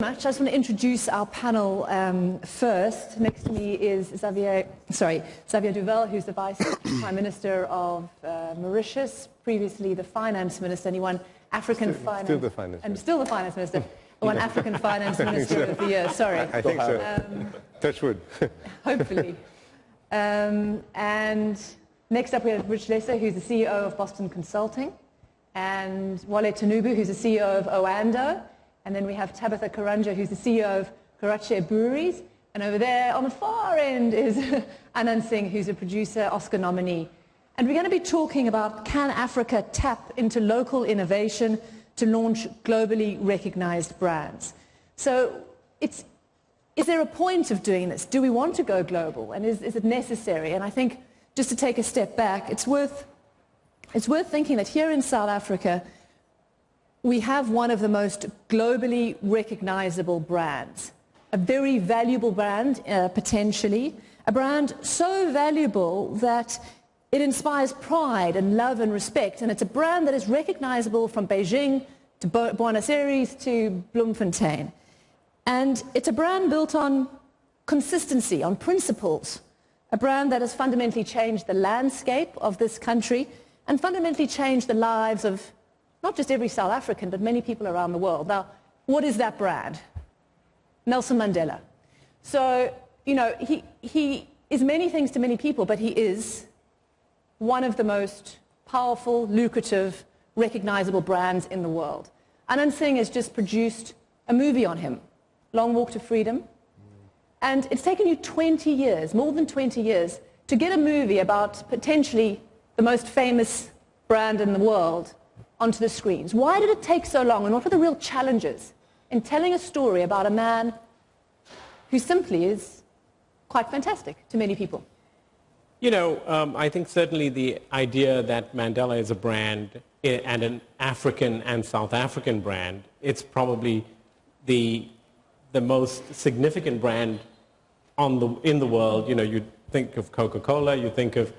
much. I just want to introduce our panel first. Next to me is Xavier Duval, who's the Vice Prime Minister of Mauritius, previously the Finance Minister, and he won African Finance... Still the Finance Minister. And still the Finance Minister. Won African Finance Minister of the Year, sorry. I think so. Touch wood. Hopefully. And next up we have Rich Lesser, who's the CEO of Boston Consulting, and Wale Tanubu, who's the CEO of Oando. And then we have Tabitha Karanja, who's the CEO of Karachi Breweries. And over there on the far end is Anand Singh, who's a producer, Oscar nominee. And we're going to be talking about, can Africa tap into local innovation to launch globally recognized brands? So is there a point of doing this? Do we want to go global? And is it necessary? And I think, just to take a step back, it's worth thinking that here in South Africa, we have one of the most globally recognizable brands, a very valuable brand, potentially, a brand so valuable that it inspires pride and love and respect, and it's a brand that is recognizable from Beijing to Buenos Aires to Bloemfontein. And it's a brand built on consistency, on principles, a brand that has fundamentally changed the landscape of this country and fundamentally changed the lives of not just every South African, but many people around the world. Now, what is that brand? Nelson Mandela. So, you know, he is many things to many people, but he is one of the most powerful, lucrative, recognizable brands in the world. Anand Singh has just produced a movie on him, Long Walk to Freedom. And it's taken you 20 years, more than 20 years, to get a movie about potentially the most famous brand in the world onto the screens. Why did it take so long, and what were the real challenges in telling a story about a man who simply is quite fantastic to many people? You know, I think certainly the idea that Mandela is a brand and an African and South African brand, it's probably the most significant brand in the world. You know, you think of Coca-Cola, you think of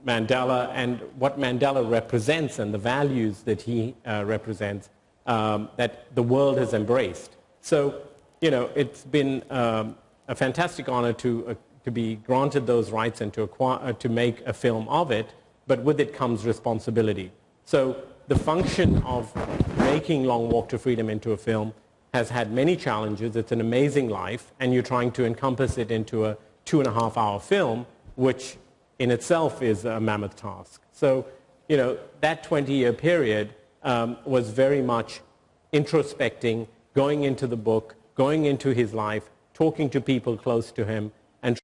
Mandela, and what Mandela represents and the values that he represents that the world has embraced. So, you know, it's been a fantastic honor to be granted those rights and to make a film of it, but with it comes responsibility. So the function of making Long Walk to Freedom into a film has had many challenges. It's an amazing life, and you're trying to encompass it into a 2.5-hour film, which in itself is a mammoth task. So, you know, that 20-year period was very much introspecting, going into the book, going into his life, talking to people close to him, and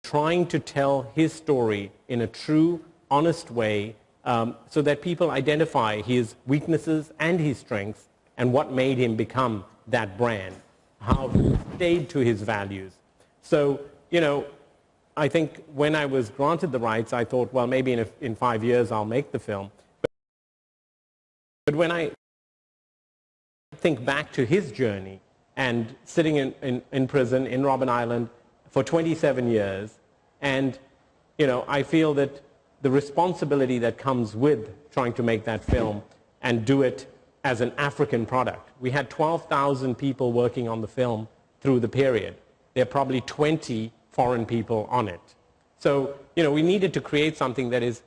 trying to tell his story in a true, honest way so that people identify his weaknesses and his strengths and what made him become that brand, how he stayed to his values. So, you know, I think when I was granted the rights, I thought, well, maybe in 5 years I'll make the film. But when I think back to his journey and sitting in prison in Robben Island for 27 years, and, you know, I feel that the responsibility that comes with trying to make that film and do it as an African product. We had 12,000 people working on the film through the period. There are probably 20 foreign people on it. So, you know, we needed to create something that is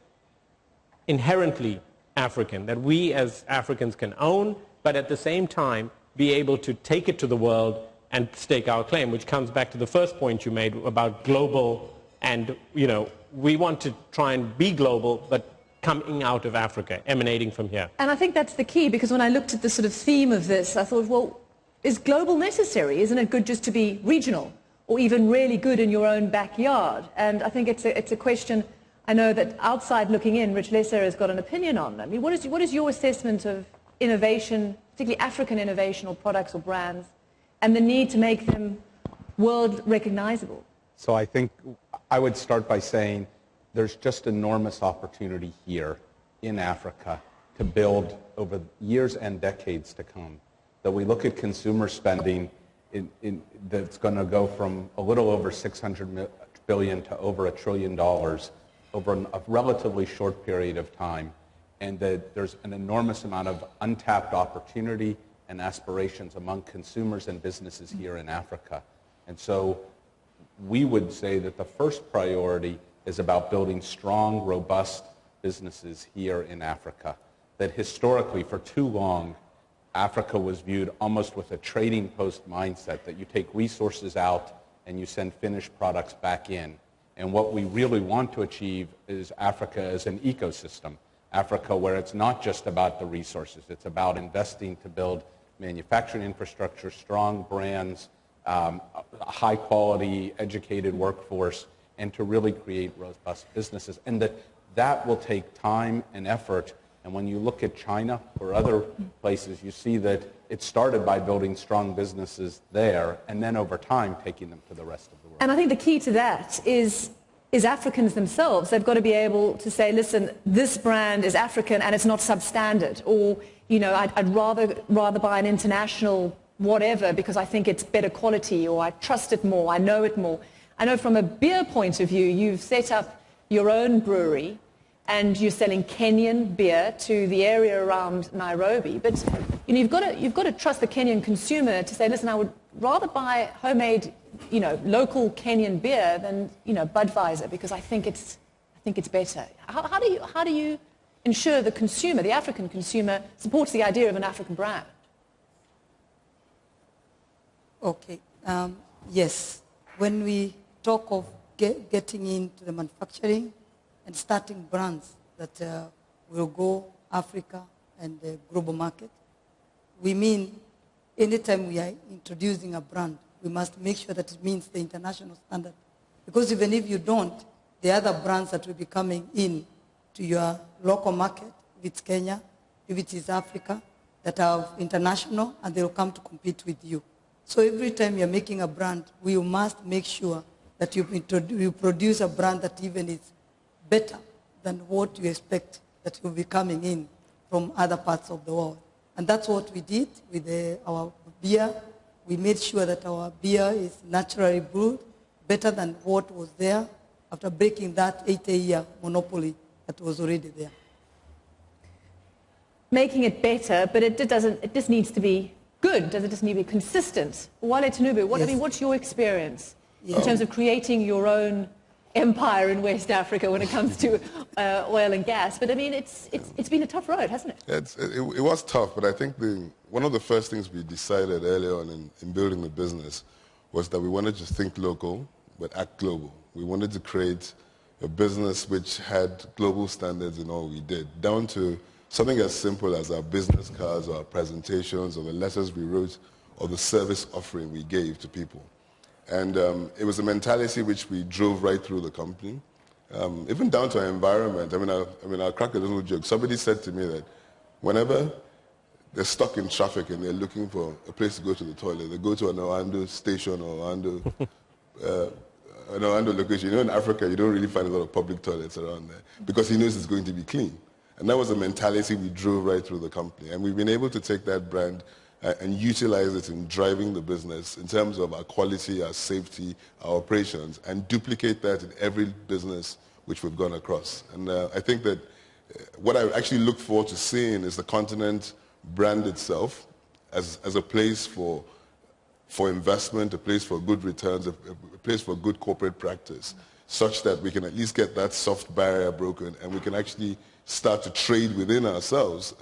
inherently African, that we as Africans can own, but at the same time be able to take it to the world and stake our claim, which comes back to the first point you made about global, and, you know, we want to try and be global, but coming out of Africa, emanating from here. And I think that's the key, because when I looked at the sort of theme of this, I thought, well, is global necessary? Isn't it good just to be regional, or even really good in your own backyard? And I think it's a question I know that outside looking in, Rich Lesser has got an opinion on. I mean, what is your assessment of innovation, particularly African innovation or products or brands, and the need to make them world recognizable? So I think I would start by saying there's just enormous opportunity here in Africa to build over years and decades to come. That we look at consumer spending that's going to go from a little over $600 billion to over $1 trillion over a relatively short period of time. and that there's an enormous amount of untapped opportunity and aspirations among consumers and businesses here in Africa. And so we would say that the first priority is about building strong, robust businesses here in Africa. That historically, for too long, Africa was viewed almost with a trading post mindset, that you take resources out and you send finished products back in. And what we really want to achieve is Africa as an ecosystem. Africa where it's not just about the resources, it's about investing to build manufacturing infrastructure, strong brands, a high quality, educated workforce, and to really create robust businesses. And that will take time and effort. And when you look at China or other places, you see that it started by building strong businesses there, and then over time taking them to the rest of the world. And I think the key to that is Africans themselves. They've got to be able to say, listen, this brand is African and it's not substandard, or I'd rather buy an international whatever because I think it's better quality, or I trust it more, I know it more. I know from a beer point of view, you've set up your own brewery and you're selling Kenyan beer to the area around Nairobi. But you've got to trust the Kenyan consumer to say, listen, I would rather buy homemade, local Kenyan beer than Budweiser because I think it's better. How do you ensure the consumer, the African consumer, supports the idea of an African brand? Okay. Yes. When we talk of getting into the manufacturing and starting brands that will go Africa and the global market, we mean anytime we are introducing a brand, we must make sure that it meets the international standard. Because even if you don't, the other brands that will be coming in to your local market, if it's Kenya, if it is Africa, that are international, and they'll come to compete with you. So every time you're making a brand, we must make sure that you produce a brand that even is better than what you expect that will be coming in from other parts of the world. And that's what we did with our beer. We made sure that our beer is naturally brewed, better than what was there after breaking that 80-year monopoly that was already there. Making it better, but it just needs to be good. Does it just need to be consistent? Wale Tinubu, what's your experience in terms of creating your own empire in West Africa when it comes to oil and gas? But I mean, it's been a tough road, hasn't it? It was tough, but I think one of the first things we decided early on in building the business was that we wanted to think local but act global. We wanted to create a business which had global standards in all we did, down to something as simple as our business cards or our presentations or the letters we wrote or the service offering we gave to people. And it was a mentality which we drove right through the company, even down to our environment. I mean, I'll crack a little joke. Somebody said to me that whenever they're stuck in traffic and they're looking for a place to go to the toilet, they go to an Orlando station or an Orlando location. In Africa, you don't really find a lot of public toilets around there because he knows it's going to be clean. And that was a mentality we drove right through the company. And we've been able to take that brand and utilize it in driving the business in terms of our quality, our safety, our operations, and duplicate that in every business which we've gone across. And I think that what I actually look forward to seeing is the continent brand itself as a place for investment, a place for good returns, a place for good corporate practice, such that we can at least get that soft barrier broken and we can actually start to trade within ourselves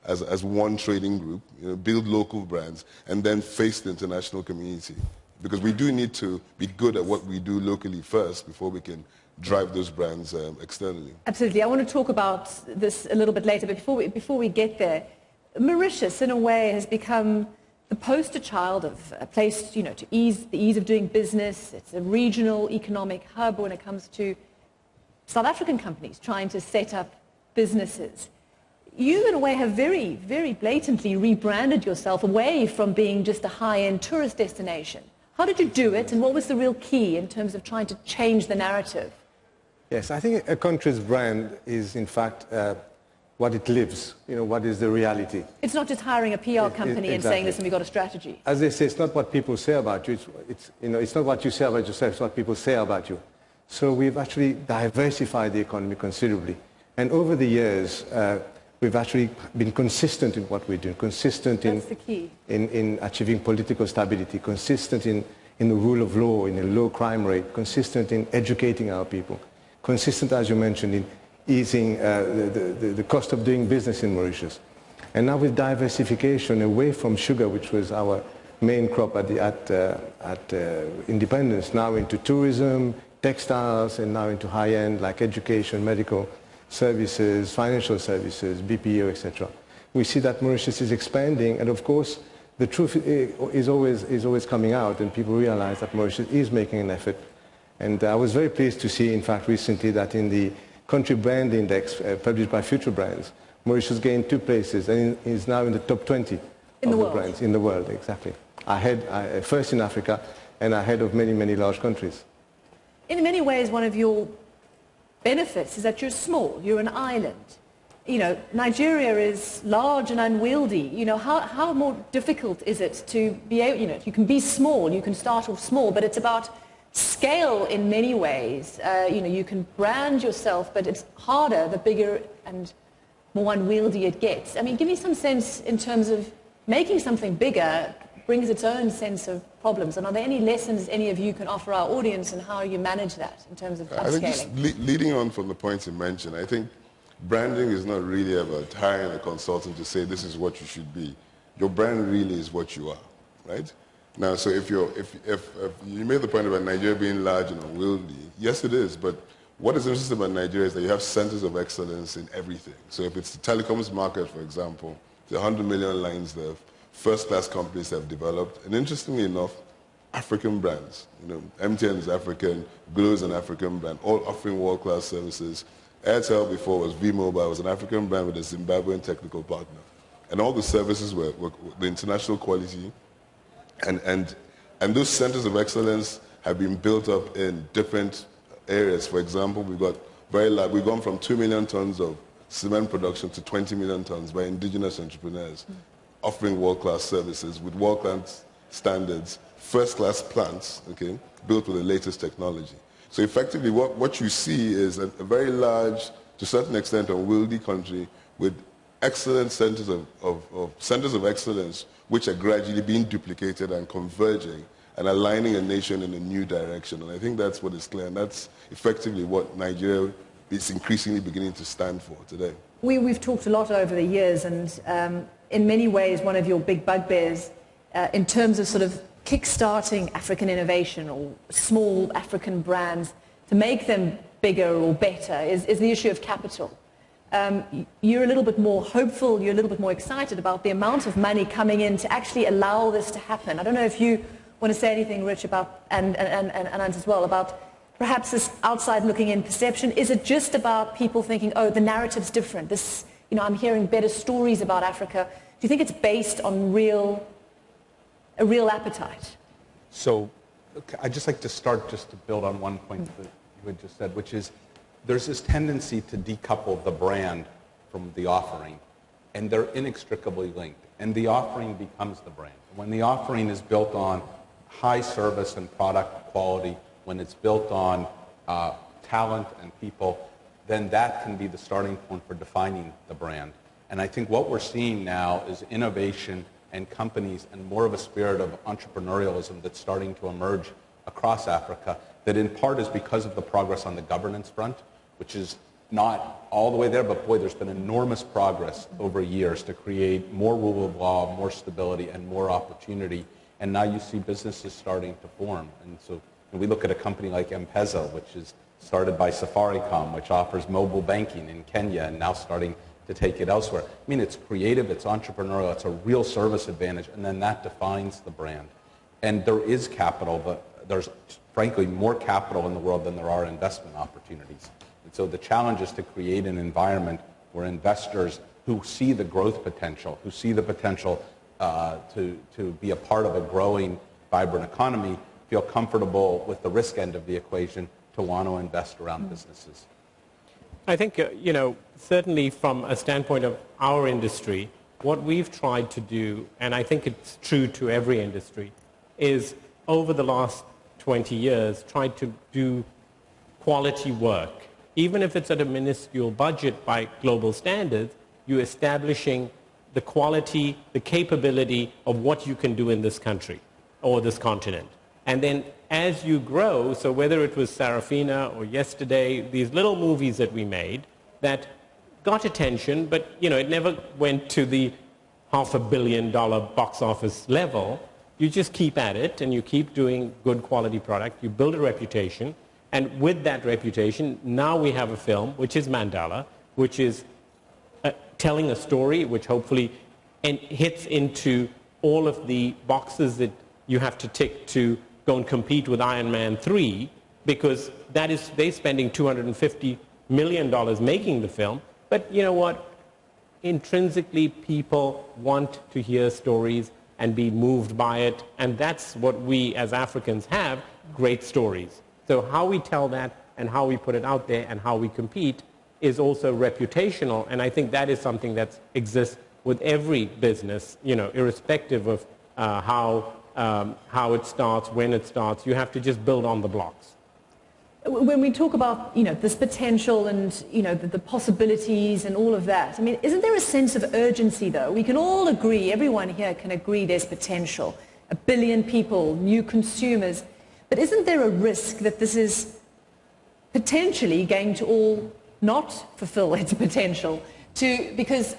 as one trading group, build local brands, and then face the international community. Because we do need to be good at what we do locally first before we can drive those brands externally. Absolutely. I want to talk about this a little bit later, but before we get there, Mauritius, in a way, has become the poster child of a place, to ease the ease of doing business. It's a regional economic hub when it comes to South African companies trying to set up businesses. You, in a way, have very, very blatantly rebranded yourself away from being just a high-end tourist destination. How did you do it, and what was the real key in terms of trying to change the narrative? Yes, I think a country's brand is, in fact, what it lives, what is the reality. It's not just hiring a PR company and saying, listen, we've got a strategy. As they say, it's not what people say about you, it's not what you say about yourself, it's what people say about you. So we've actually diversified the economy considerably. And over the years, we've actually been consistent in what we're doing, consistent That's the key. in achieving political stability, consistent in the rule of law, in a low crime rate, consistent in educating our people, consistent, as you mentioned, in easing the cost of doing business in Mauritius. And now with diversification away from sugar, which was our main crop at independence, now into tourism, textiles, and now into high-end like education, medical services, financial services, BPO, etc. We see that Mauritius is expanding, and of course, the truth is always coming out, and people realize that Mauritius is making an effort. And I was very pleased to see, in fact, recently that in the country brand index published by Future Brands, Mauritius gained 2 places and is now in the top 20 of the brands in the world, exactly. Ahead, first in Africa and ahead of many, many large countries. In many ways, one of your benefits is that you're small, you're an island. You know, Nigeria is large and unwieldy. You know, how more difficult is it to be able, you know, you can be small, you can start off small, but it's about scale in many ways. You know, you can brand yourself, but it's harder the bigger and more unwieldy it gets. I mean, give me some sense in terms of making something bigger brings its own sense of problems. And are there any lessons any of you can offer our audience and how you manage that in terms of upscaling? I think just leading on from the points you mentioned, I think branding is not really about hiring a consultant to say this is what you should be. Your brand really is what you are, right? Now, so if you made the point about Nigeria being large and unwieldy, yes it is, but what is interesting about Nigeria is that you have centers of excellence in everything. So if it's the telecoms market, for example, there are 100 million lines there, first-class companies have developed, and interestingly enough, African brands. You know, MTN is African, Glo is an African brand, all offering world-class services. Airtel before was V-Mobile, was an African brand with a Zimbabwean technical partner. And all the services were the international quality, and those centers of excellence have been built up in different areas. For example, we've gone from 2 million tons of cement production to 20 million tons by indigenous entrepreneurs, offering world-class services with world-class standards, first-class plants, okay, built with the latest technology. So effectively, what you see is a very large, to a certain extent, unwieldy country with excellent centers of excellence, which are gradually being duplicated and converging and aligning a nation in a new direction. And I think that's what is clear, and that's effectively what Nigeria is increasingly beginning to stand for today. We've talked a lot over the years, and in many ways, one of your big bugbears in terms of sort of kickstarting African innovation or small African brands to make them bigger or better is the issue of capital. You're a little bit more hopeful, you're a little bit more excited about the amount of money coming in to actually allow this to happen. I don't know if you want to say anything, Rich, about, and Anand as well, about perhaps this outside looking in perception. Is it just about people thinking, oh, the narrative's different, this, you know, I'm hearing better stories about Africa? Do you think it's based on a real appetite? So I'd just like to start just to build on one point that you had just said, which is there's this tendency to decouple the brand from the offering, and they're inextricably linked, and the offering becomes the brand. When the offering is built on high service and product quality, when it's built on talent and people, then that can be the starting point for defining the brand. And I think what we're seeing now is innovation and companies and more of a spirit of entrepreneurialism that's starting to emerge across Africa, that in part is because of the progress on the governance front, which is not all the way there, but boy, there's been enormous progress over years to create more rule of law, more stability, and more opportunity. And now you see businesses starting to form. And so we look at a company like M-Pesa, which is started by Safaricom, which offers mobile banking in Kenya and now starting to take it elsewhere. I mean, it's creative, it's entrepreneurial, it's a real service advantage, and then that defines the brand. And there is capital, but there's frankly more capital in the world than there are investment opportunities. And so the challenge is to create an environment where investors who see the growth potential, who see the potential to be a part of a growing, vibrant economy, feel comfortable with the risk end of the equation to want to invest around businesses. I think, you know, certainly from a standpoint of our industry, what we've tried to do, and I think it's true to every industry, is over the last 20 years tried to do quality work even if it's at a minuscule budget by global standards, you're establishing the quality, the capability of what you can do in this country or this continent. And then as you grow, so whether it was Sarafina or Yesterday, these little movies that we made that got attention, but it never went to the $500 million box office level. You just keep at it and you keep doing good quality product. You build a reputation. And with that reputation, now we have a film, which is Mandela, which is telling a story which hopefully hits into all of the boxes that you have to tick to go and compete with Iron Man 3, because they're spending $250 million making the film. But you know what? Intrinsically, people want to hear stories and be moved by it, and that's what we as Africans have, great stories. So how we tell that and how we put it out there and how we compete is also reputational, and I think that is something that exists with every business, irrespective of how it starts, when it starts. You have to just build on the blocks. When we talk about, this potential and, the possibilities and all of that, I mean, isn't there a sense of urgency, though? We can all agree, everyone here can agree there's potential. 1 billion people, new consumers. But isn't there a risk that this is potentially going to all not fulfill its potential? Because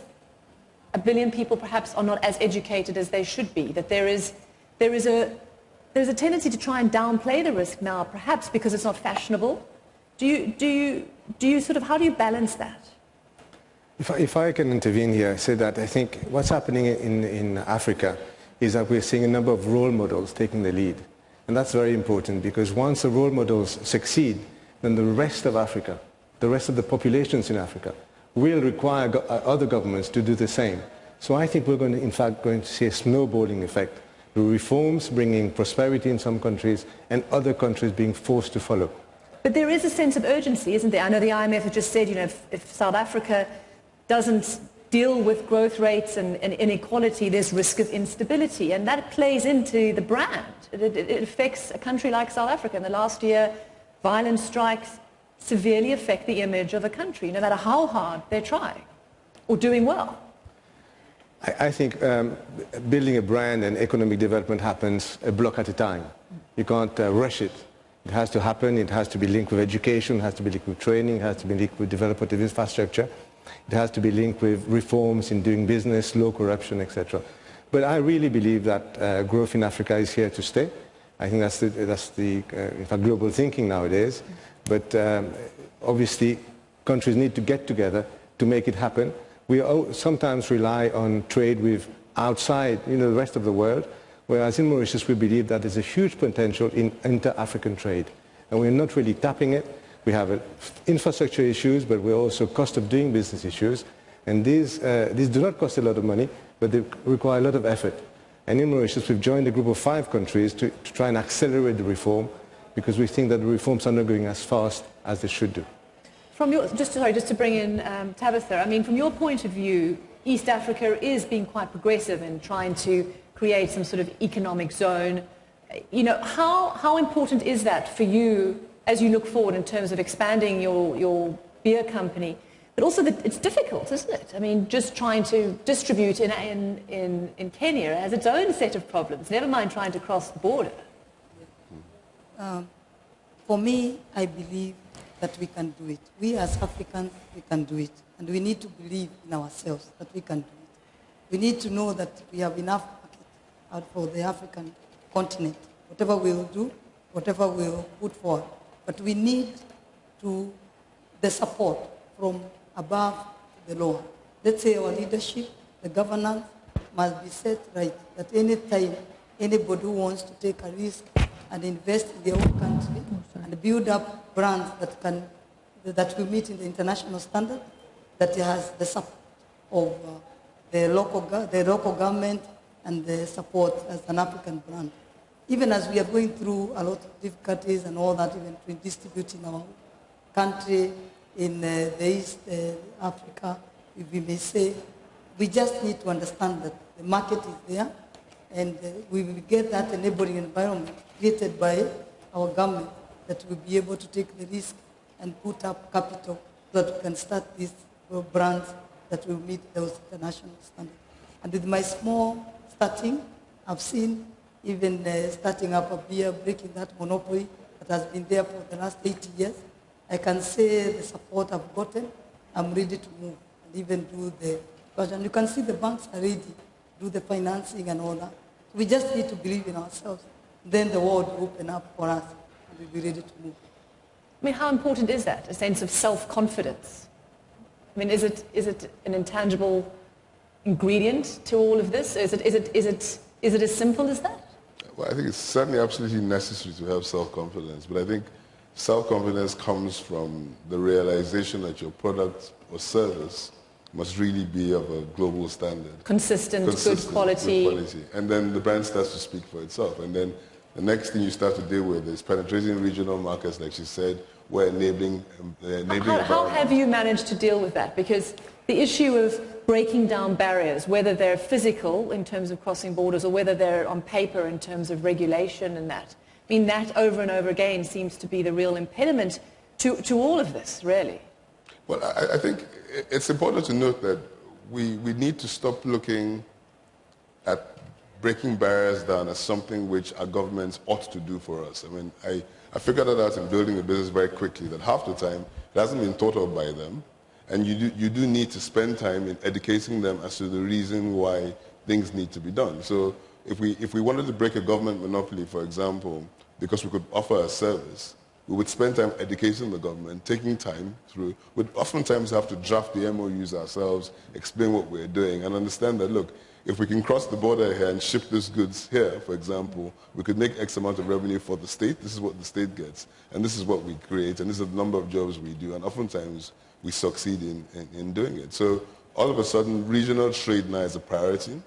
1 billion people perhaps are not as educated as they should be, that there's a tendency to try and downplay the risk now, perhaps because it's not fashionable. Do you sort of, how do you balance that? If I can intervene here, I say that I think what's happening in Africa is that we're seeing a number of role models taking the lead. And that's very important, because once the role models succeed, then the rest of Africa, the rest of the populations in Africa, will require other governments to do the same. So I think we're in fact going to see a snowballing effect. The reforms bringing prosperity in some countries and other countries being forced to follow. But there is a sense of urgency, isn't there? I know the IMF has just said, if South Africa doesn't deal with growth rates and inequality, there's risk of instability. And that plays into the brand. It affects a country like South Africa. In the last year, violent strikes severely affect the image of a country, no matter how hard they're trying or doing well. I think building a brand and economic development happens a block at a time. You can't rush it. It has to happen. It has to be linked with education. It has to be linked with training. It has to be linked with development of infrastructure. It has to be linked with reforms in doing business, low corruption, etc. But I really believe that growth in Africa is here to stay. I think that's the in fact, global thinking nowadays. But obviously, countries need to get together to make it happen. We sometimes rely on trade with outside, the rest of the world, whereas in Mauritius we believe that there's a huge potential in inter-African trade. And we're not really tapping it. We have infrastructure issues, but we're also cost of doing business issues. And these do not cost a lot of money, but they require a lot of effort. And in Mauritius we've joined a group of 5 countries to try and accelerate the reform, because we think that the reforms are not going as fast as they should do. Just to bring in Tabitha, I mean, from your point of view, East Africa is being quite progressive in trying to create some sort of economic zone. How important is that for you as you look forward in terms of expanding your beer company? But also, it's difficult, isn't it? I mean, just trying to distribute in Kenya has its own set of problems, never mind trying to cross the border. For me, I believe that we can do it. We as Africans, we can do it. And we need to believe in ourselves that we can do it. We need to know that we have enough market out for the African continent. Whatever we'll do, whatever we'll put forward. But we need the support from above the lower. Let's say our leadership, the governance must be set right, that any time anybody who wants to take a risk and invest in their own country and build up brands that will meet in the international standard, that has the support of the local government and the support as an African brand. Even as we are going through a lot of difficulties and all that, even to distribute in our country, in the East Africa, if we may say, we just need to understand that the market is there, and we will get that enabling environment created by our government that will be able to take the risk and put up capital so that we can start these brands that will meet those international standards. And with my small starting, I've seen even starting up a beer, breaking that monopoly that has been there for the last 80 years. I can say the support I've gotten, I'm ready to move and even do the version. You can see the banks are ready to do the financing and all that. We just need to believe in ourselves. Then the world will open up for us and we'll be ready to move. I mean, how important is that, a sense of self-confidence? I mean, is it an intangible ingredient to all of this? Is it as simple as that? Well, I think it's certainly absolutely necessary to have self-confidence, but I think self-confidence comes from the realization that your product or service must really be of a global standard. Consistent, good quality. And then the brand starts to speak for itself. And then the next thing you start to deal with is penetrating regional markets, like she said, where enabling How have you managed to deal with that? Because the issue of breaking down barriers, whether they're physical in terms of crossing borders or whether they're on paper in terms of regulation and that, I mean, that over and over again seems to be the real impediment to all of this, really. Well, I think it's important to note that we need to stop looking at breaking barriers down as something which our governments ought to do for us. I mean, I figured that out in building a business very quickly, that half the time it hasn't been thought of by them, and you do need to spend time in educating them as to the reason why things need to be done. So if we wanted to break a government monopoly, for example, because we could offer a service, we would spend time educating the government, taking time through. We'd oftentimes have to draft the MOUs ourselves, explain what we're doing, and understand that, look, if we can cross the border here and ship these goods here, for example, we could make X amount of revenue for the state. This is what the state gets, and this is what we create, and this is the number of jobs we do, and oftentimes we succeed in doing it. So all of a sudden, regional trade now is a priority.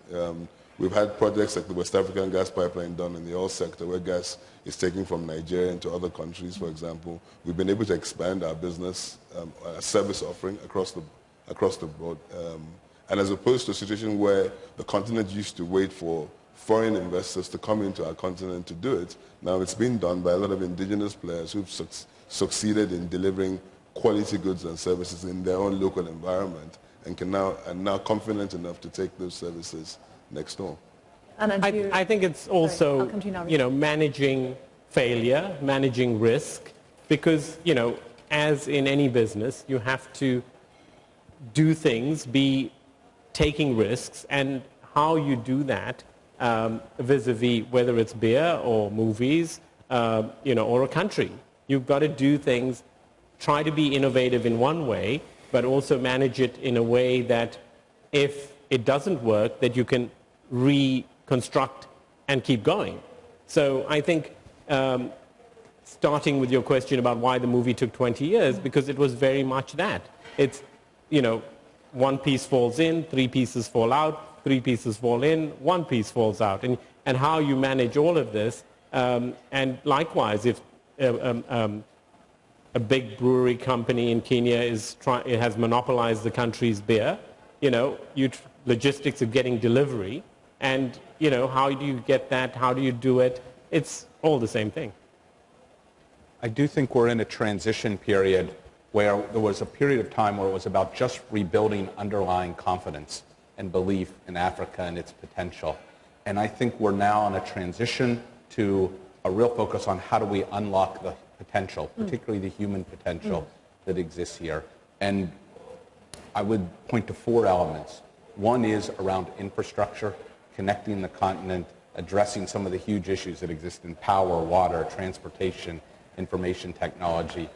We've had projects like the West African gas pipeline done in the oil sector, where gas is taken from Nigeria into other countries, for example. We've been able to expand our business, service offering across the board. And as opposed to a situation where the continent used to wait for foreign investors to come into our continent to do it, now it's been done by a lot of indigenous players who've succeeded in delivering quality goods and services in their own local environment and are now confident enough to take those services next door. I think it's also, managing failure, managing risk, because, as in any business, you have to do things, be taking risks, and how you do that vis-a-vis whether it's beer or movies, or a country. You've got to do things, try to be innovative in one way, but also manage it in a way that if it doesn't work, that you can reconstruct and keep going. So I think starting with your question about why the movie took 20 years, because it was very much that. It's, one piece falls in, three pieces fall out, three pieces fall in, one piece falls out. And how you manage all of this, and likewise, if a big brewery company in Kenya it has monopolized the country's beer, logistics of getting delivery, and how do you get that, how do you do it? It's all the same thing. I do think we're in a transition period where there was a period of time where it was about just rebuilding underlying confidence and belief in Africa and its potential. And I think we're now on a transition to a real focus on how do we unlock the potential, particularly the human potential that exists here. And I would point to four elements. One is around infrastructure, connecting the continent, addressing some of the huge issues that exist in power, water, transportation, information technology.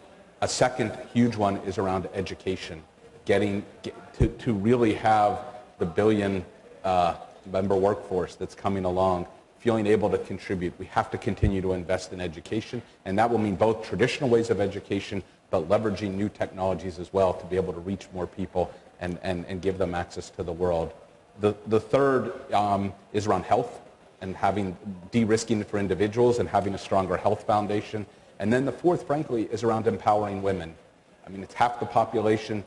A second huge one is around education, to really have the billion member workforce that's coming along, feeling able to contribute. We have to continue to invest in education, and that will mean both traditional ways of education, but leveraging new technologies as well to be able to reach more people and give them access to the world. The third is around health and having de-risking for individuals and having a stronger health foundation. And then the fourth, frankly, is around empowering women. I mean, it's half the population,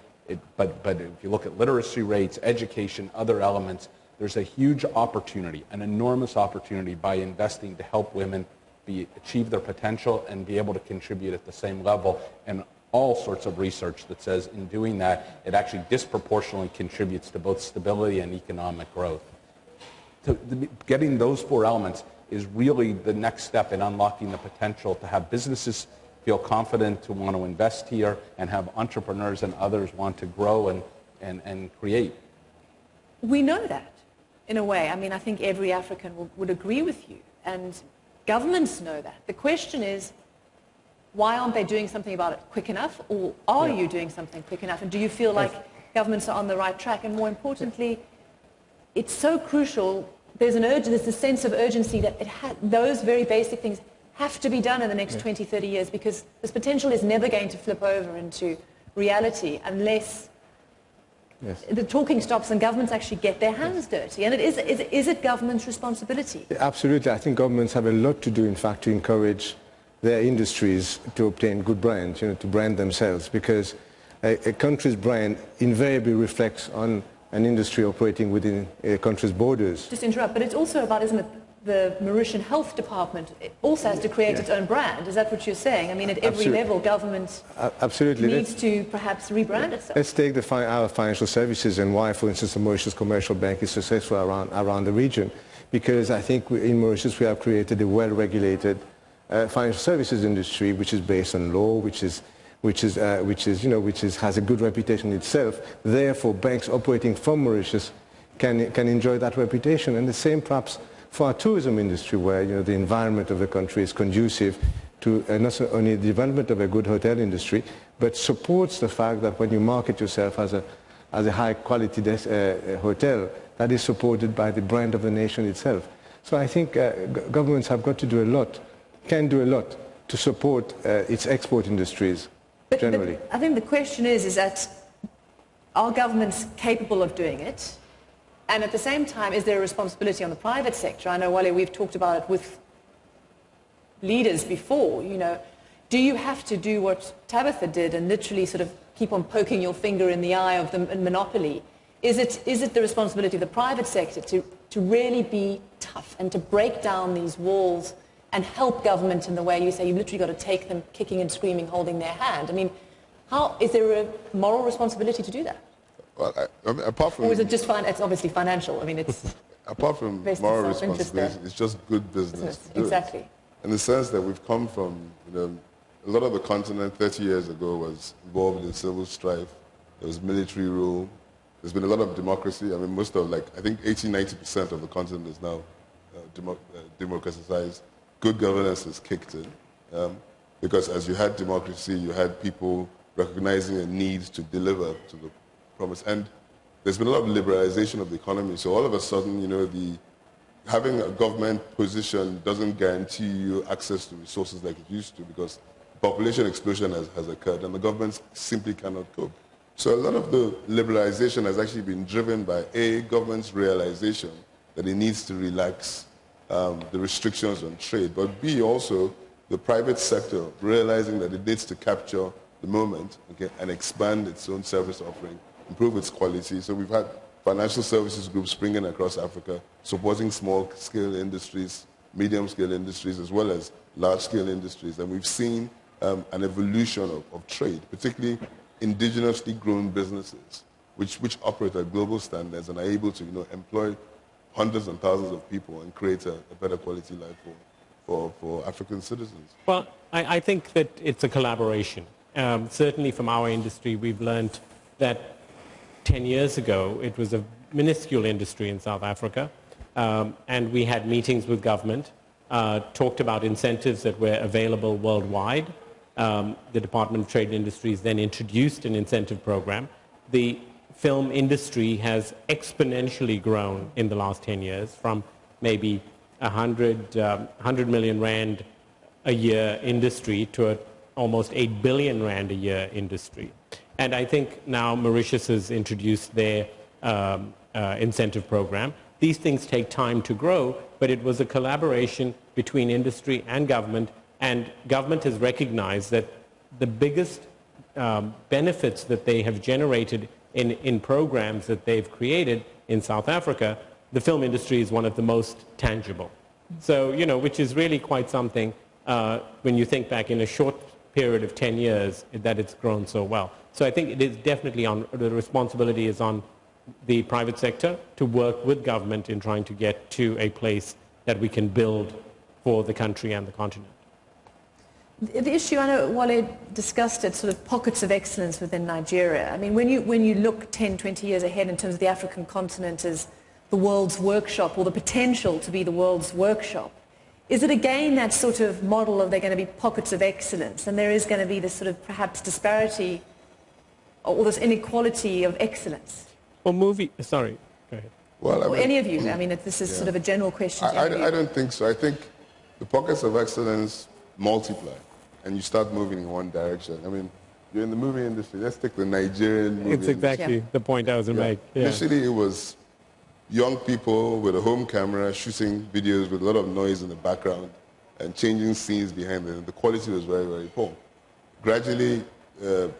but if you look at literacy rates, education, other elements, there's a huge opportunity, an enormous opportunity by investing to help women achieve their potential and be able to contribute at the same level. And all sorts of research that says in doing that, it actually disproportionately contributes to both stability and economic growth. Getting those four elements is really the next step in unlocking the potential to have businesses feel confident to want to invest here and have entrepreneurs and others want to grow and create. We know that, in a way. I mean, I think every African would agree with you, and governments know that. The question is, why aren't they doing something about it quick enough, or are you doing something quick enough, and do you feel like governments are on the right track? And more importantly, it's so crucial, there's a sense of urgency that those very basic things have to be done in the next 20, 30 years, because this potential is never going to flip over into reality unless the talking stops and governments actually get their hands dirty. And is it government's responsibility? Absolutely. I think governments have a lot to do, in fact, to encourage their industries to obtain good brands, to brand themselves, because a country's brand invariably reflects on an industry operating within a country's borders. Just interrupt, but it's also about, isn't it, the Mauritian Health Department also has to create its own brand. Is that what you're saying? I mean, at every level, government needs to perhaps rebrand itself. Let's take our financial services and why, for instance, the Mauritius Commercial Bank is successful around the region. Because I think in Mauritius we have created a well-regulated financial services industry, which is based on law, which has a good reputation itself. Therefore, banks operating from Mauritius can enjoy that reputation. And the same perhaps for our tourism industry, where the environment of the country is conducive to not only the development of a good hotel industry, but supports the fact that when you market yourself as a high-quality hotel, that is supported by the brand of the nation itself. So I think governments have got to do a lot, can do a lot to support its export industries generally. But I think the question is that are governments capable of doing it? And at the same time, is there a responsibility on the private sector? I know, Wale, we've talked about it with leaders before. Do you have to do what Tabitha did and literally sort of keep on poking your finger in the eye of the monopoly? Is it the responsibility of the private sector to really be tough and to break down these walls and help government in the way you say you've literally got to take them kicking and screaming, holding their hand? I mean, is there a moral responsibility to do that? Well, apart from... Or is it just it's obviously financial? I mean, it's... Apart from moral responsibility, it's just good business. Exactly. In the sense that we've come from, a lot of the continent 30 years ago was involved in civil strife. There was military rule. There's been a lot of democracy. I mean, I think 80-90% of the continent is now democratized. Good governance is kicked in. Because as you had democracy, you had people recognizing a need to deliver to the promise. And there's been a lot of liberalization of the economy. So all of a sudden, having a government position doesn't guarantee you access to resources like it used to, because population explosion has occurred and the government simply cannot cope. So a lot of the liberalization has actually been driven by A, government's realization that it needs to relax the restrictions on trade, but B, also the private sector realizing that it needs to capture the moment, and expand its own service offering, improve its quality. So we've had financial services groups springing across Africa, supporting small-scale industries, medium-scale industries, as well as large-scale industries. And we've seen an evolution of trade, particularly indigenously grown businesses, which operate at global standards and are able to employ hundreds and thousands of people and create a better quality life for African citizens. Well, I think that it's a collaboration. Certainly from our industry, we've learned that 10 years ago, it was a minuscule industry in South Africa, and we had meetings with government, talked about incentives that were available worldwide. The Department of Trade and Industries then introduced an incentive program. The film industry has exponentially grown in the last 10 years from maybe 100 million rand a year industry to almost 8 billion rand a year industry. And I think now Mauritius has introduced their incentive program. These things take time to grow, but it was a collaboration between industry and government has recognized that the biggest benefits that they have generated in programs that they've created in South Africa, the film industry is one of the most tangible. So, which is really quite something when you think back in a short period of 10 years that it's grown so well. So I think it is definitely the responsibility is on the private sector to work with government in trying to get to a place that we can build for the country and the continent. The issue, I know Wale discussed it, sort of pockets of excellence within Nigeria. I mean, when you look 10, 20 years ahead in terms of the African continent as the world's workshop, or the potential to be the world's workshop, is it again that sort of model of there going to be pockets of excellence, and there is going to be this sort of perhaps disparity or this inequality of excellence? Well, sorry, go ahead. Well, I mean, any of you? I mean, this is sort of a general question. I don't think so. I think the pockets of excellence multiply, and you start moving in one direction. I mean, you're in the movie industry. Let's take the Nigerian movie It's exactly industry. the point I was going to make. Yeah. Initially, it was young people with a home camera shooting videos with a lot of noise in the background and changing scenes behind them. The quality was very, very poor. Gradually, the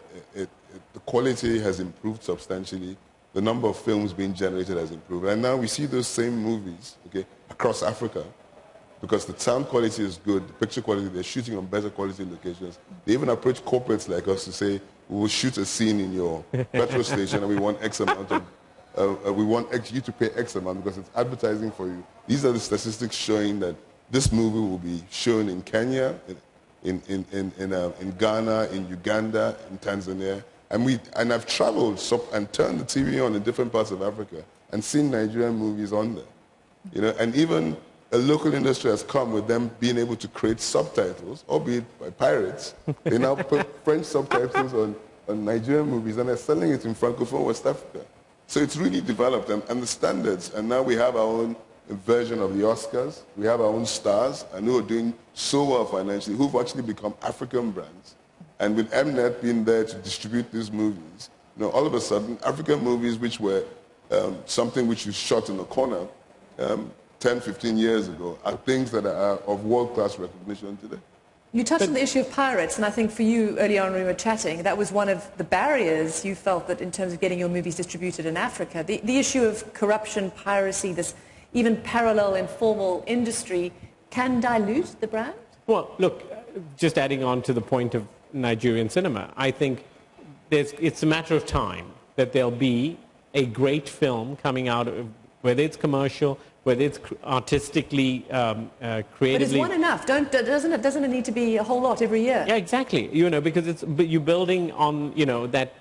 quality has improved substantially. The number of films being generated has improved. And now we see those same movies, okay, across Africa, because the sound quality is good, the picture quality, they're shooting on better quality locations. They even approach corporates like us to say, we will shoot a scene in your petrol station and we want X amount of, we want you to pay X amount because it's advertising for you. These are the statistics showing that this movie will be shown in Kenya, in Ghana, in Uganda, in Tanzania. And I've traveled and turned the TV on in different parts of Africa and seen Nigerian movies on there. You know, and even a local industry has come with them being able to create subtitles, albeit by pirates. They now put French subtitles on Nigerian movies, and they're selling it in Francophone West Africa. So it's really developed, and the standards. And now we have our own version of the Oscars. We have our own stars, and who are doing so well financially, who've actually become African brands. And with Mnet being there to distribute these movies, you know, all of a sudden, African movies which were something which you shot in the corner 10, 15 years ago are things that are of world-class recognition today. You touched on the issue of pirates, and I think for you, earlier on when we were chatting, that was one of the barriers you felt that in terms of getting your movies distributed in Africa. The issue of corruption, piracy, this even parallel informal industry can dilute the brand? Well, look, just adding on to the point of Nigerian cinema, I think it's a matter of time that there'll be a great film coming out of, whether it's commercial, whether it's artistically, creatively. But is one enough? Doesn't it need to be a whole lot every year? Yeah, exactly. You know, because you're building on, you know, that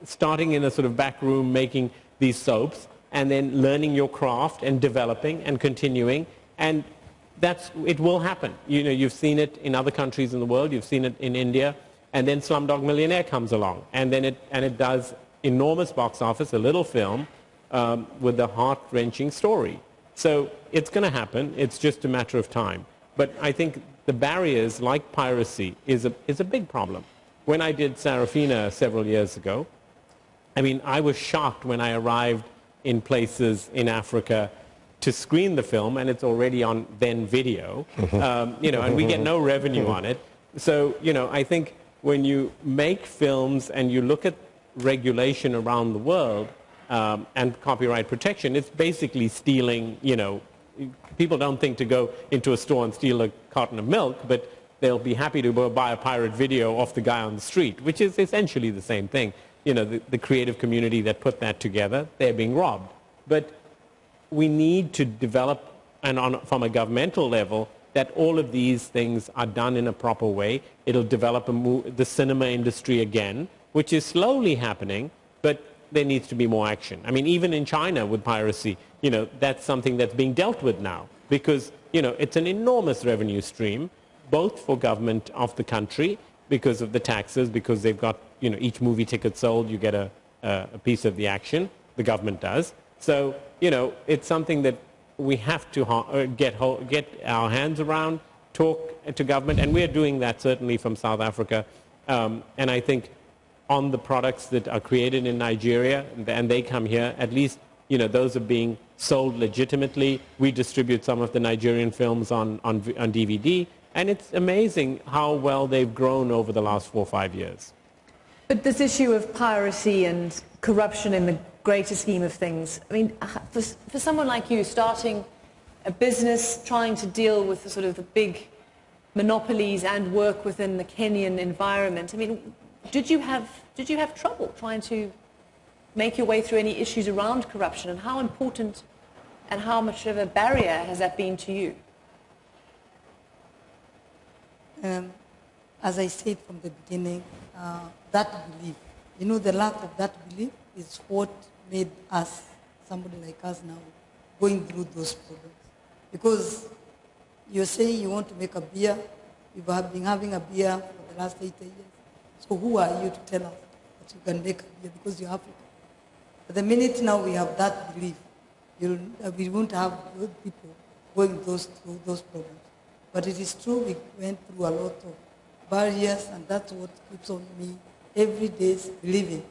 starting in a sort of back room making these soaps and then learning your craft and developing and continuing, and it will happen. You know, you've seen it in other countries in the world. You've seen it in India, and then Slumdog Millionaire comes along, and then it does enormous box office, a little film with a heart-wrenching story. So it's going to happen. It's just a matter of time. But I think the barriers, like piracy, is a big problem. When I did Sarafina several years ago, I mean, I was shocked when I arrived in places in Africa to screen the film, and it's already on then video, you know, and we get no revenue on it. So, you know, I think when you make films and you look at regulation around the world and copyright protection, it's basically stealing, you know, people don't think to go into a store and steal a carton of milk, but they'll be happy to go buy a pirate video off the guy on the street, which is essentially the same thing. You know, the creative community that put that together, they're being robbed. But we need to develop, and from a governmental level, that all of these things are done in a proper way. It'll develop the cinema industry again, which is slowly happening, but there needs to be more action. I mean, even in China with piracy, you know, that's something that's being dealt with now because, you know, it's an enormous revenue stream, both for government of the country because of the taxes, because they've got, you know, each movie ticket sold, you get a piece of the action, the government does. So, you know, it's something that we have to get our hands around, talk to government, and we're doing that certainly from South Africa. And I think on the products that are created in Nigeria and they come here, at least, you know, those are being sold legitimately. We distribute some of the Nigerian films on DVD, and it's amazing how well they've grown over the last 4 or 5 years. But this issue of piracy and corruption in the greater scheme of things, I mean, for someone like you starting a business, trying to deal with the sort of the big monopolies and work within the Kenyan environment. I mean, did you have trouble trying to make your way through any issues around corruption, and how important and how much of a barrier has that been to you? As I said from the beginning, that belief, the lack of that belief is what made us, somebody like us now, going through those problems. Because you're saying you want to make a beer, you have been having a beer for the last 80 years. So who are you to tell us that you can make a beer because you're African? But the minute now we have that belief, we won't have people going through those problems. But it is true, we went through a lot of barriers, and that's what keeps on me every day believing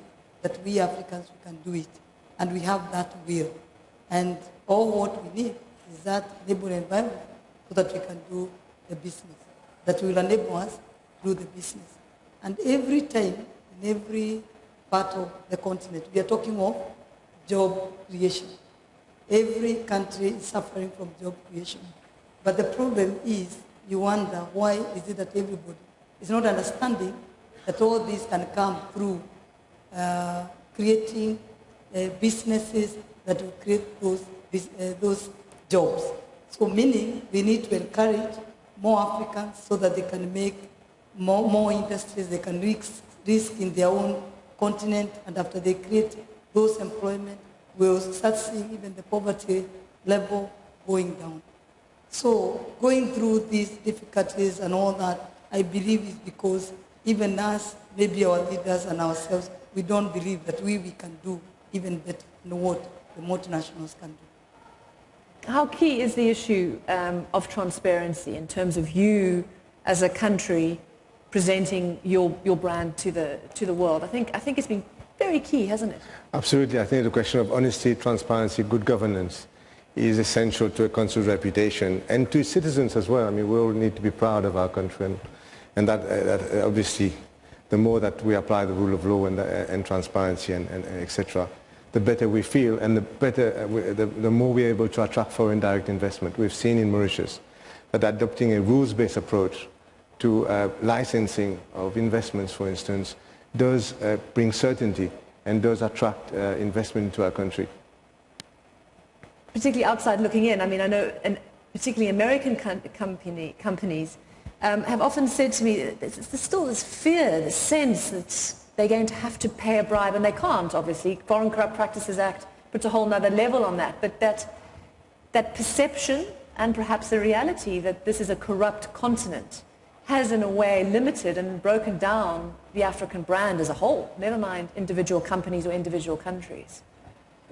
that we Africans, we can do it. And we have that will. And all what we need is that enable environment so that we can do the business, that will enable us to do the business. And every time, in every part of the continent, we are talking of job creation. Every country is suffering from job creation. But the problem is, you wonder, why is it that everybody is not understanding that all this can come through creating businesses that will create those jobs. So meaning we need to encourage more Africans so that they can make more industries, they can risk in their own continent, and after they create those employment, we'll start seeing even the poverty level going down. So going through these difficulties and all that, I believe is because even us, maybe our leaders and ourselves, we don't believe that we can do even better than what the multinationals can do. How key is the issue of transparency in terms of you as a country presenting your brand to the world? I think it's been very key, hasn't it? Absolutely. I think the question of honesty, transparency, good governance is essential to a country's reputation and to its citizens as well. I mean, we all need to be proud of our country, and that obviously, the more that we apply the rule of law and transparency and etc., the better we feel, and the more we're able to attract foreign direct investment. We've seen in Mauritius that adopting a rules-based approach to licensing of investments, for instance, does bring certainty and does attract investment into our country. Particularly outside looking in, I mean, I know, and particularly American companies have often said to me, there's still this fear, this sense that they're going to have to pay a bribe, and they can't, obviously. Foreign Corrupt Practices Act puts a whole other level on that, but that perception and perhaps the reality that this is a corrupt continent has in a way limited and broken down the African brand as a whole, never mind individual companies or individual countries.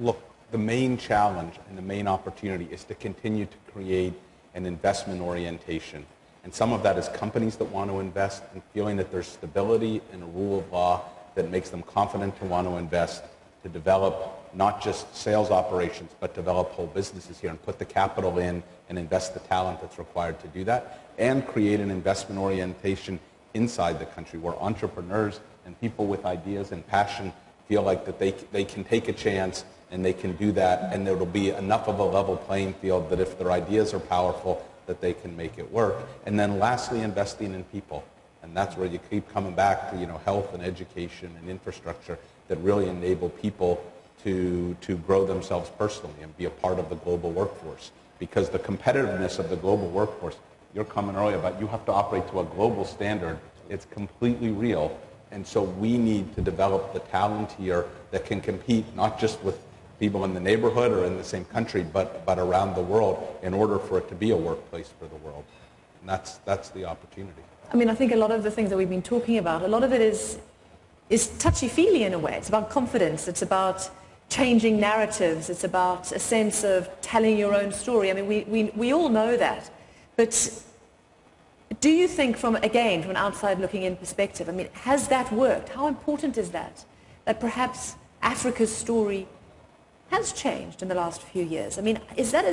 Look, the main challenge and the main opportunity is to continue to create an investment orientation. And some of that is companies that want to invest and feeling that there's stability and a rule of law that makes them confident to want to invest, to develop not just sales operations, but develop whole businesses here and put the capital in and invest the talent that's required to do that, and create an investment orientation inside the country where entrepreneurs and people with ideas and passion feel like that they can take a chance and they can do that, and there will be enough of a level playing field that if their ideas are powerful, that they can make it work. And then lastly, investing in people. And that's where you keep coming back to, health and education and infrastructure that really enable people to grow themselves personally and be a part of the global workforce. Because the competitiveness of the global workforce, you're coming earlier about, you have to operate to a global standard. It's completely real. And so we need to develop the talent here that can compete not just with people in the neighborhood or in the same country, but around the world in order for it to be a workplace for the world. And that's the opportunity. I mean, I think a lot of the things that we've been talking about, a lot of it is touchy-feely in a way. It's about confidence. It's about changing narratives. It's about a sense of telling your own story. I mean, we all know that. But do you think from an outside looking in perspective, I mean, has that worked? How important is that? That perhaps Africa's story has changed in the last few years. I mean, is that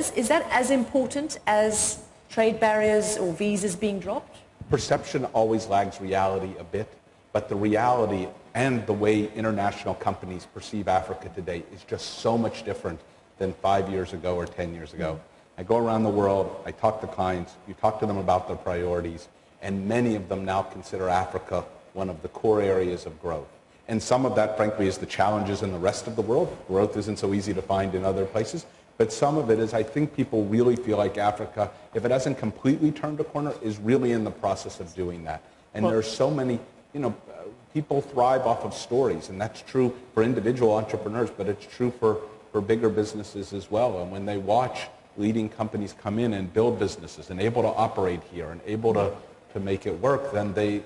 as important as trade barriers or visas being dropped? Perception always lags reality a bit, but the reality and the way international companies perceive Africa today is just so much different than 5 years ago or 10 years ago. I go around the world, I talk to clients, you talk to them about their priorities, And many of them now consider Africa one of the core areas of growth. And some of that, frankly, is the challenges in the rest of the world. Growth isn't so easy to find in other places. But some of it is, I think people really feel like Africa, if it hasn't completely turned a corner, is really in the process of doing that. And there are so many, people thrive off of stories. And that's true for individual entrepreneurs, but it's true for bigger businesses as well. And when they watch leading companies come in and build businesses and able to operate here and able to make it work, then they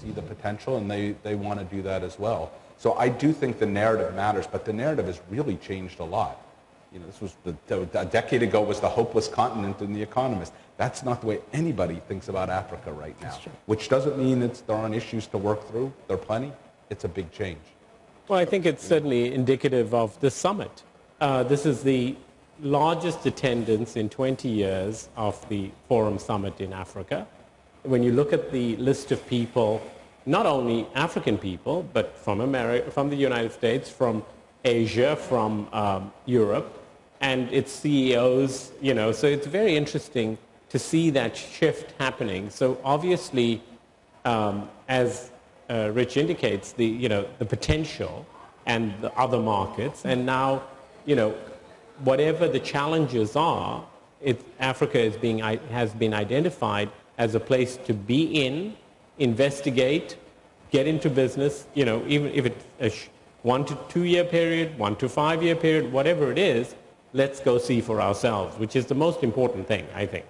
see the potential and they want to do that as well. So I do think the narrative matters, but the narrative has really changed a lot. This was a decade ago was the hopeless continent in The Economist. That's not the way anybody thinks about Africa right now, which doesn't mean there aren't issues to work through. There are plenty. It's a big change. Well, I think it's certainly indicative of the summit. This is the largest attendance in 20 years of the Forum Summit in Africa. When you look at the list of people, not only African people, but from America, from the United States, from Asia, from Europe, and its CEOs, so it's very interesting to see that shift happening. So obviously, as Rich indicates, the potential and the other markets, and now, whatever the challenges are, Africa has been identified as a place to be in, investigate, get into business, even if it's a 1 to 2 year period, 1 to 5 year period, whatever it is, let's go see for ourselves, which is the most important thing, I think.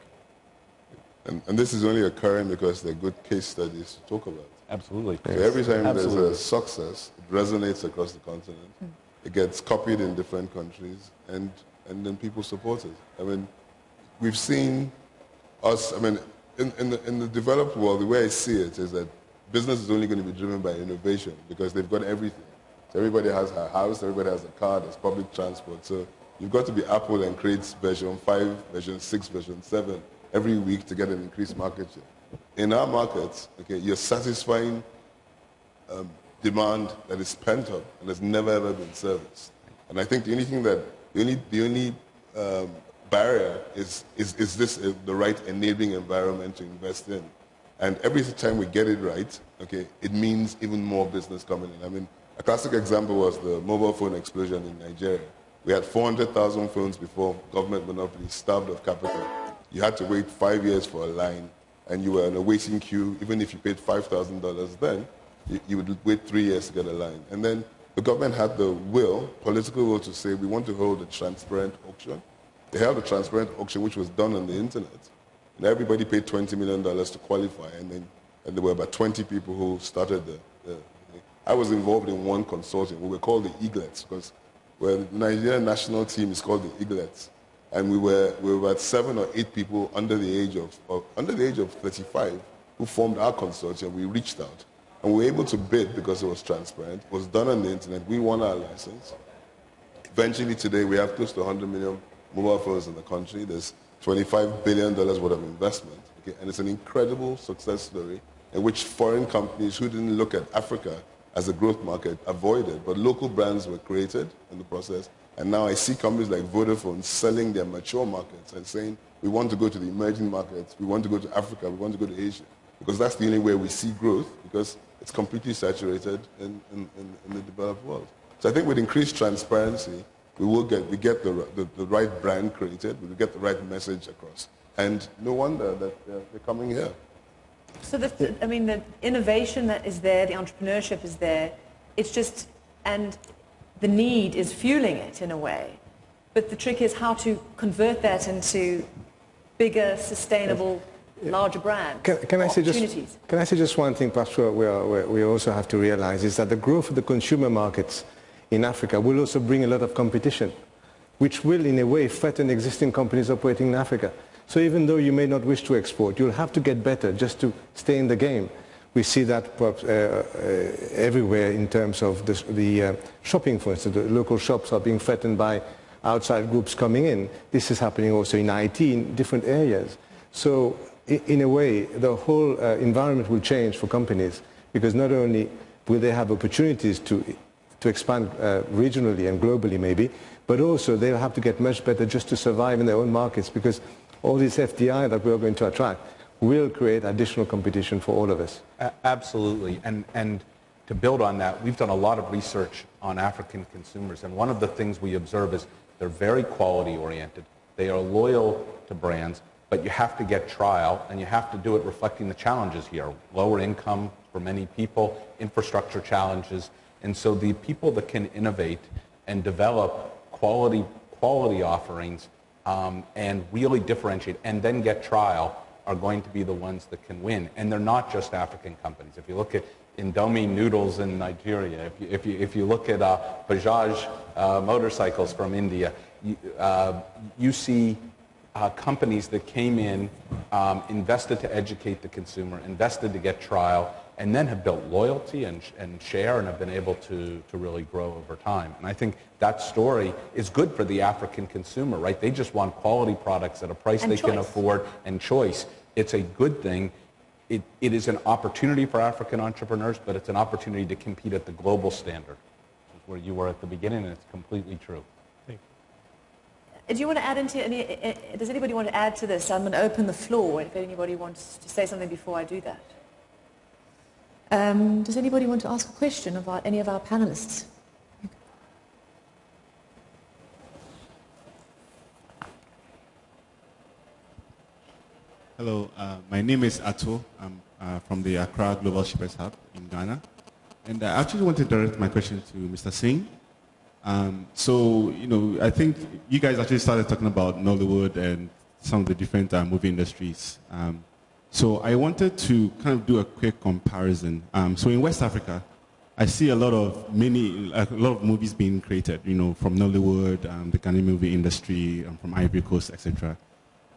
And this is only occurring because there are good case studies to talk about. Absolutely. So every time there's a success, it resonates across the continent. It gets copied in different countries, and then people support it. I mean, we've seen us, in the developed world, the way I see it is that business is only going to be driven by innovation because they've got everything. So everybody has a house, everybody has a car, there's public transport. So you've got to be Apple and create version 5, version 6, version 7 every week to get an increased market share. In our markets, you're satisfying demand that is pent up and has never ever been serviced. And I think the only barrier is this the right enabling environment to invest in. And every time we get it right, it means even more business coming in. A classic example was the mobile phone explosion in Nigeria. We had 400,000 phones before government monopoly starved of capital. You had to wait 5 years for a line, and you were in a waiting queue. Even if you paid $5,000 then, you would wait 3 years to get a line. And then the government had the political will to say, we want to hold a transparent auction. They held a transparent auction, which was done on the internet. And everybody paid $20 million to qualify, and there were about 20 people who started I was involved in one consortium. We were called the Eaglets, because the Nigerian national team is called the Eaglets. And we were about 7 or 8 people under the age of 35 who formed our consortium. We reached out. And we were able to bid because it was transparent. It was done on the internet. We won our license. Eventually today we have close to 100 million mobile phones in the country. There's $25 billion worth of investment. And it's an incredible success story in which foreign companies who didn't look at Africa as a growth market avoided. But local brands were created in the process. And now I see companies like Vodafone selling their mature markets and saying, we want to go to the emerging markets, we want to go to Africa, we want to go to Asia. Because that's the only way we see growth, because it's completely saturated in the developed world. So I think with increased transparency, we get the right brand created, we will get the right message across. And no wonder that they're coming here. So the innovation that is there, the entrepreneurship is there, it's just, and the need is fueling it in a way. But the trick is how to convert that into bigger, sustainable, larger brands, can I say just one thing, perhaps we also have to realize is that the growth of the consumer markets in Africa will also bring a lot of competition, which will in a way threaten existing companies operating in Africa. So even though you may not wish to export, you'll have to get better just to stay in the game. We see that perhaps, everywhere in terms of the shopping, for instance. The local shops are being threatened by outside groups coming in. This is happening also in IT in different areas. So in a way, the whole environment will change for companies, because not only will they have opportunities to expand regionally and globally maybe, but also they'll have to get much better just to survive in their own markets, because all this FDI that we're going to attract will create additional competition for all of us. Absolutely. And to build on that, we've done a lot of research on African consumers. And one of the things we observe is they're very quality oriented. They are loyal to brands, but you have to get trial, and you have to do it reflecting the challenges here. Lower income for many people, infrastructure challenges. And so the people that can innovate and develop quality offerings and really differentiate and then get trial are going to be the ones that can win. And they're not just African companies. If you look at Indomie noodles in Nigeria, if you look at Bajaj motorcycles from India, you see companies that came in, invested to educate the consumer, invested to get trial, and then have built loyalty and share and have been able to really grow over time. And I think that story is good for the African consumer, right? They just want quality products at a price they can afford and choice. It's a good thing. It is an opportunity for African entrepreneurs, but it's an opportunity to compete at the global standard, where you were at the beginning, and it's completely true. Do you want to add into any, does anybody want to add to this? I'm going to open the floor if anybody wants to say something before I do that. Does anybody want to ask a question about any of our panelists? Hello, my name is Ato. I'm from the Accra Global Shippers Hub in Ghana. And I actually want to direct my question to Mr. Singh. I think you guys actually started talking about Nollywood and some of the different movie industries. So I wanted to kind of do a quick comparison. So in West Africa, I see a lot of movies being created, from Nollywood, the Ghanaian movie industry, from Ivory Coast, etc.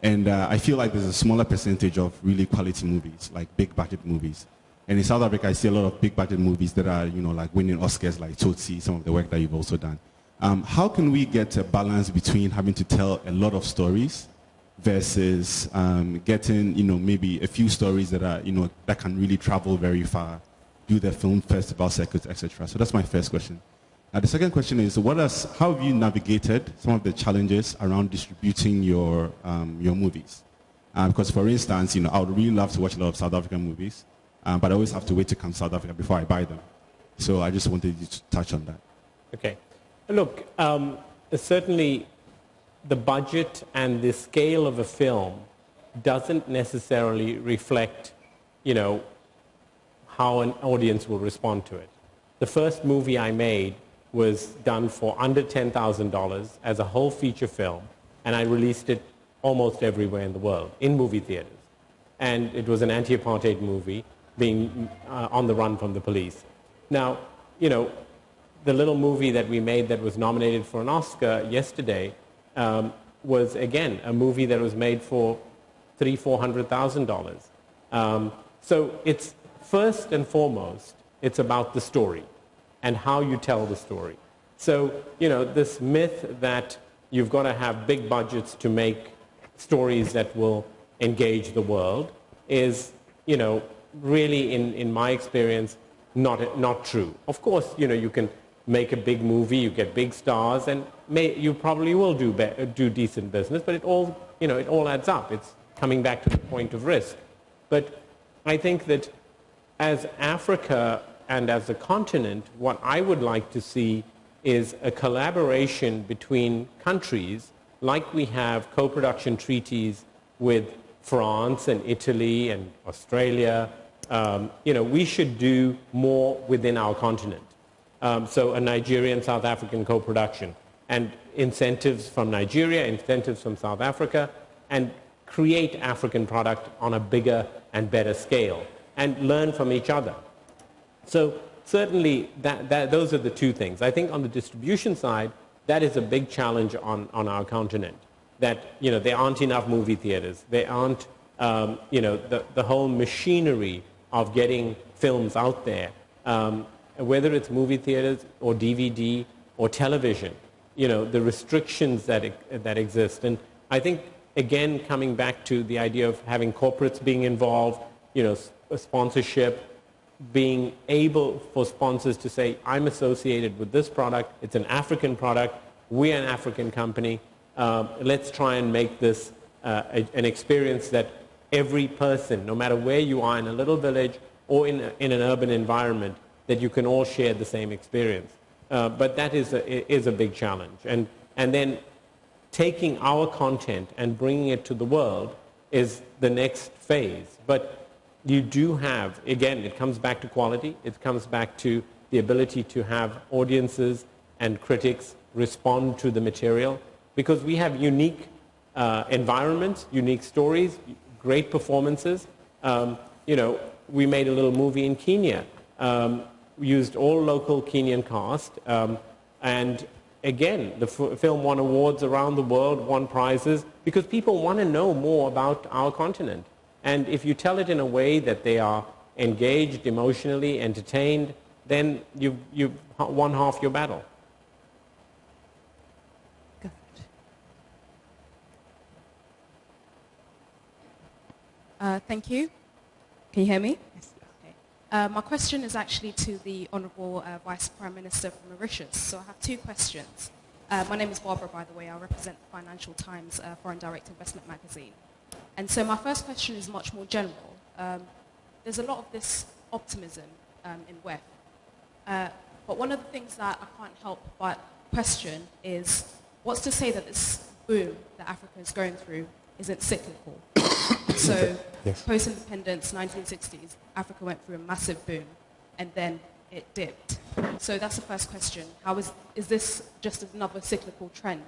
And I feel like there's a smaller percentage of really quality movies, like big budget movies. And in South Africa, I see a lot of big budget movies that are, like winning Oscars, like Tsotsi, some of the work that you've also done. How can we get a balance between having to tell a lot of stories versus getting, maybe a few stories that are, that can really travel very far, do the film festival circuits, etc. So that's my first question. The second question is, how have you navigated some of the challenges around distributing your movies? Because, for instance, I would really love to watch a lot of South African movies, but I always have to wait to come to South Africa before I buy them. So I just wanted you to touch on that. Okay. Look, certainly the budget and the scale of a film doesn't necessarily reflect, how an audience will respond to it. The first movie I made was done for under $10,000 as a whole feature film, and I released it almost everywhere in the world, in movie theaters. And it was an anti-apartheid movie being on the run from the police. Now, the little movie that we made that was nominated for an Oscar yesterday was, again, a movie that was made for $300,000-$400,000. So it's first and foremost, it's about the story and how you tell the story. So, this myth that you've got to have big budgets to make stories that will engage the world is, really, in my experience, not true. Of course, you can make a big movie, you get big stars, and you probably will do decent business, but it all adds up. It's coming back to the point of risk. But I think that as Africa and as a continent, what I would like to see is a collaboration between countries, like we have co-production treaties with France and Italy and Australia. We should do more within our continent. So a Nigerian South African co-production, and incentives from Nigeria, incentives from South Africa, and create African product on a bigger and better scale, and learn from each other. So certainly those are the two things. I think on the distribution side, that is a big challenge on our continent, that there aren't enough movie theaters. There aren't the whole machinery of getting films out there, whether it's movie theaters or DVD or television, the restrictions that exist. And I think, again, coming back to the idea of having corporates being involved, sponsorship, being able for sponsors to say, I'm associated with this product, it's an African product, we're an African company, let's try and make this an experience that every person, no matter where you are in a little village or in an urban environment, that you can all share the same experience. But that is a big challenge. And then taking our content and bringing it to the world is the next phase. But you do have, again, it comes back to quality. It comes back to the ability to have audiences and critics respond to the material, because we have unique environments, unique stories, great performances. We made a little movie in Kenya. We used all local Kenyan cast, and again, the film won awards around the world, won prizes, because people want to know more about our continent. And if you tell it in a way that they are engaged, emotionally entertained, then you've won half your battle. Thank you. Can you hear me? Yes. Okay. My question is actually to the Honourable Vice Prime Minister from Mauritius. So I have two questions. My name is Barbara, by the way. I represent the Financial Times Foreign Direct Investment magazine. And so my first question is much more general. There's a lot of this optimism in WEF. But one of the things that I can't help but question is, what's to say that this boom that Africa is going through isn't cyclical? So yes. Post-independence, 1960s, Africa went through a massive boom, and then it dipped. So that's the first question. How is this just another cyclical trend?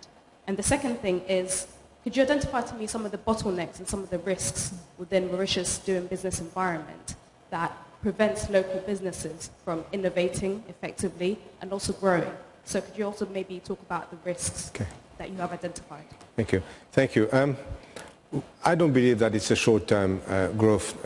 And the second thing is, could you identify to me some of the bottlenecks and some of the risks within Mauritius doing business environment that prevents local businesses from innovating effectively and also growing? So could you also maybe talk about the risks that you have identified? Thank you. Thank you. I don't believe that it's a short-term growth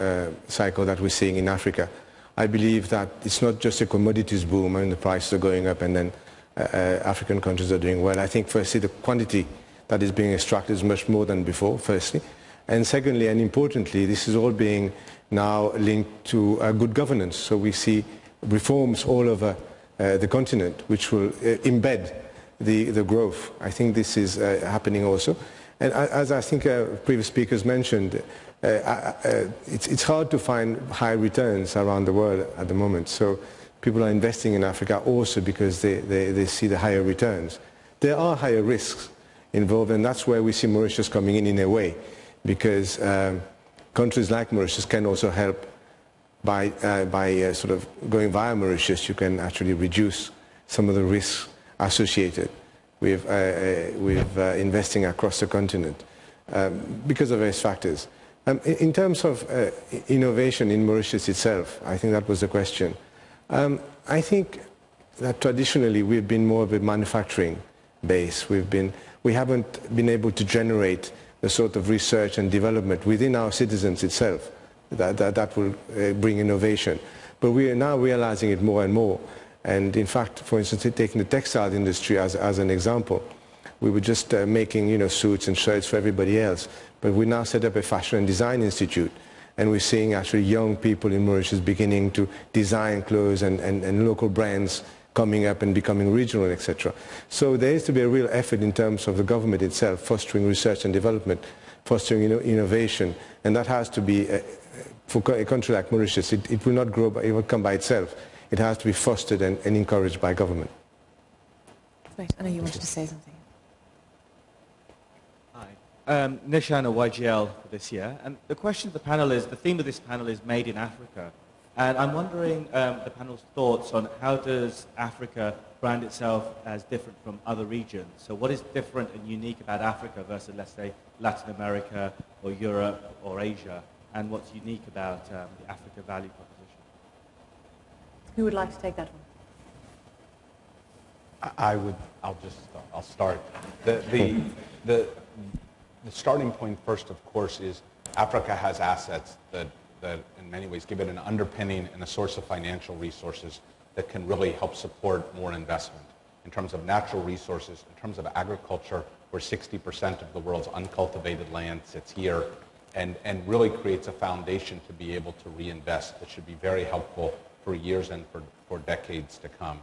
cycle that we're seeing in Africa. I believe that it's not just a commodities boom and the prices are going up and then African countries are doing well. I think firstly the quantity that is being extracted is much more than before, firstly. And secondly, and importantly, this is all being now linked to good governance. So we see reforms all over the continent which will embed the growth. I think this is happening also. And as I think previous speakers mentioned, it's hard to find high returns around the world at the moment. So people are investing in Africa also because they see the higher returns. There are higher risks involved, and that's where we see Mauritius coming in a way, because countries like Mauritius can also help by sort of going via Mauritius. You can actually reduce some of the risks associated with investing across the continent because of various factors. In terms of innovation in Mauritius itself, I think that was the question. I think that traditionally we've been more of a manufacturing base. We haven't been able to generate the sort of research and development within our citizens itself that will bring innovation. But we are now realizing it more and more. And in fact, for instance, taking the textile industry as an example, we were just making suits and shirts for everybody else. But we now set up a fashion and design institute. And we're seeing actually young people in Mauritius beginning to design clothes and local brands coming up and becoming regional, etc. So there is to be a real effort in terms of the government itself, fostering research and development, fostering innovation. And that has to be, for a country like Mauritius, it will not grow, it will come by itself. It has to be fostered and encouraged by government. Great. I know you wanted to say something. Hi. Nishana, YGL for this year. And the question of the panel is, the theme of this panel is Made in Africa. And I'm wondering the panel's thoughts on how does Africa brand itself as different from other regions? So what is different and unique about Africa versus, let's say, Latin America or Europe or Asia? And what's unique about the Africa value proposition? Who would like to take that one? I'll start. The starting point first, of course, is Africa has assets that in many ways give it an underpinning and a source of financial resources that can really help support more investment. In terms of natural resources, in terms of agriculture, where 60% of the world's uncultivated land sits here, and really creates a foundation to be able to reinvest that should be very helpful for years and for decades to come.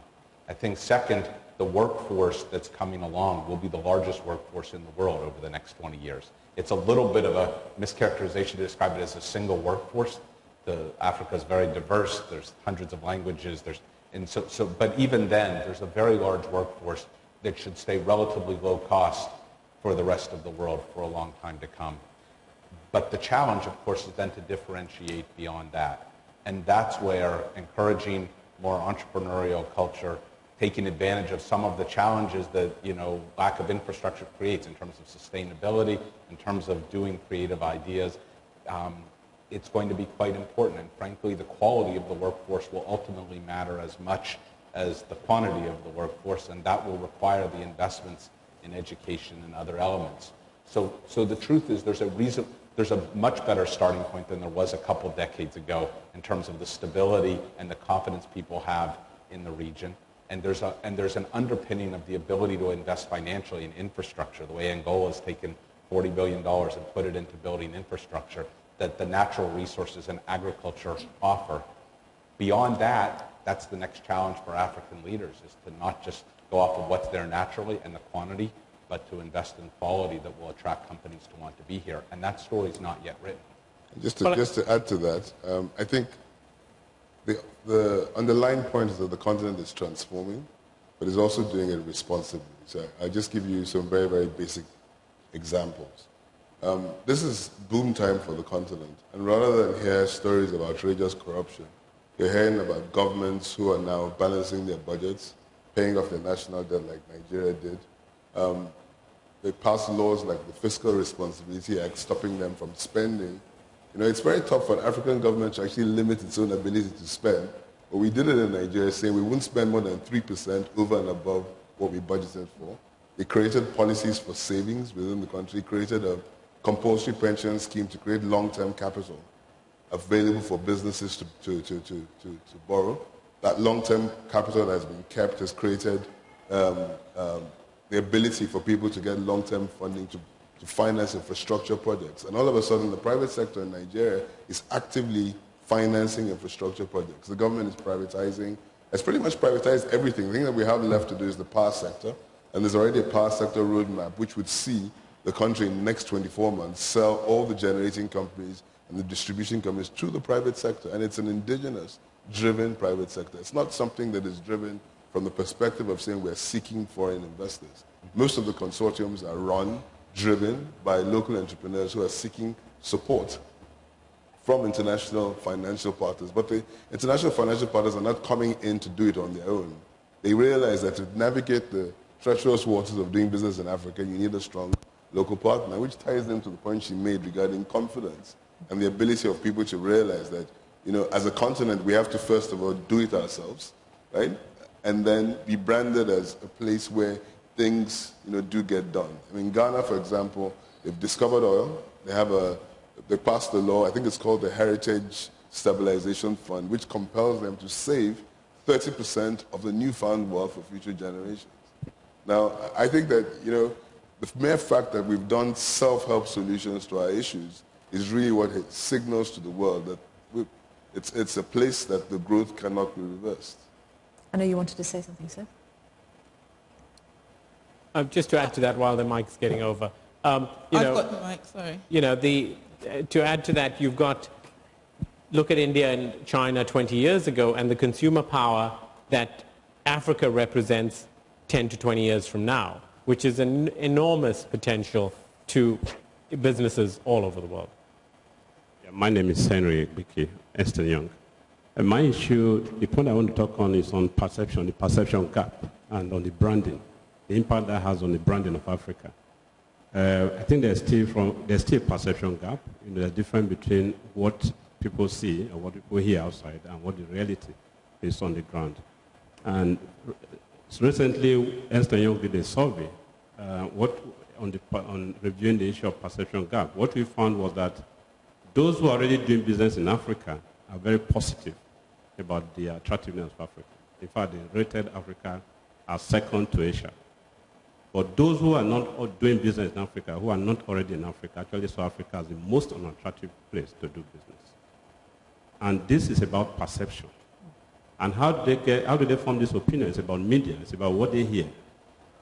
I think second, the workforce that's coming along will be the largest workforce in the world over the next 20 years. It's a little bit of a mischaracterization to describe it as a single workforce. Africa is very diverse. There's hundreds of languages. But even then, there's a very large workforce that should stay relatively low cost for the rest of the world for a long time to come. But the challenge, of course, is then to differentiate beyond that. And that's where encouraging more entrepreneurial culture, taking advantage of some of the challenges that, lack of infrastructure creates in terms of sustainability, in terms of doing creative ideas, it's going to be quite important. And frankly, the quality of the workforce will ultimately matter as much as the quantity of the workforce, and that will require the investments in education and other elements. So the truth is there's a much better starting point than there was a couple decades ago in terms of the stability and the confidence people have in the region. And there's an underpinning of the ability to invest financially in infrastructure, the way Angola has taken $40 billion and put it into building infrastructure that the natural resources and agriculture offer. Beyond that, that's the next challenge for African leaders, is to not just go off of what's there naturally and the quantity, but to invest in quality that will attract companies to want to be here. And that story is not yet written. Just to add to that, I think the underlying point is that the continent is transforming, but is also doing it responsibly. So I'll just give you some very, very basic examples. This is boom time for the continent. And rather than hear stories of outrageous corruption, you're hearing about governments who are now balancing their budgets, paying off their national debt like Nigeria did. They passed laws like the Fiscal Responsibility Act, stopping them from spending. It's very tough for an African government to actually limit its own ability to spend. But we did it in Nigeria, saying we wouldn't spend more than 3% over and above what we budgeted for. They created policies for savings within the country, created a compulsory pension scheme to create long-term capital available for businesses to borrow. That long-term capital that has been kept has created the ability for people to get long-term funding to finance infrastructure projects. And all of a sudden, the private sector in Nigeria is actively financing infrastructure projects. The government is privatizing. It's pretty much privatized everything. The thing that we have left to do is the power sector. And there's already a power sector roadmap which would see the country in the next 24 months sell all the generating companies and the distribution companies to the private sector. And it's an indigenous-driven private sector. It's not something that is driven from the perspective of saying we're seeking foreign investors. Most of the consortiums are driven by local entrepreneurs who are seeking support from international financial partners. But the international financial partners are not coming in to do it on their own. They realize that to navigate the treacherous waters of doing business in Africa, you need a strong local partner, which ties them to the point she made regarding confidence and the ability of people to realize that, as a continent, we have to first of all do it ourselves, right? And then be branded as a place where things, do get done. I mean, Ghana, for example, they've discovered oil. They passed a law, I think it's called the Heritage Stabilization Fund, which compels them to save 30% of the newfound wealth for future generations. Now, I think that, the mere fact that we've done self-help solutions to our issues is really what it signals to the world that it's a place that the growth cannot be reversed. I know you wanted to say something, sir. Just to add to that while the mic's getting over. I've got the mic, sorry. To add to that, look at India and China 20 years ago and the consumer power that Africa represents 10 to 20 years from now, which is an enormous potential to businesses all over the world. Yeah, my name is Henry Biki, Ernst & Young. And my issue, the point I want to talk on is on perception, the perception gap, and on the branding, the impact that has on the branding of Africa. I think there's still a perception gap. The difference between what people see and what people hear outside and what the reality is on the ground. And recently, Ernst & Young did a survey on reviewing the issue of perception gap. What we found was that those who are already doing business in Africa are very positive about the attractiveness of Africa. In fact, they rated Africa as second to Asia. But those who are not doing business in Africa, who are not already in Africa, actually saw Africa as the most unattractive place to do business. And this is about perception. And how do they form this opinion? It's about media. It's about what they hear.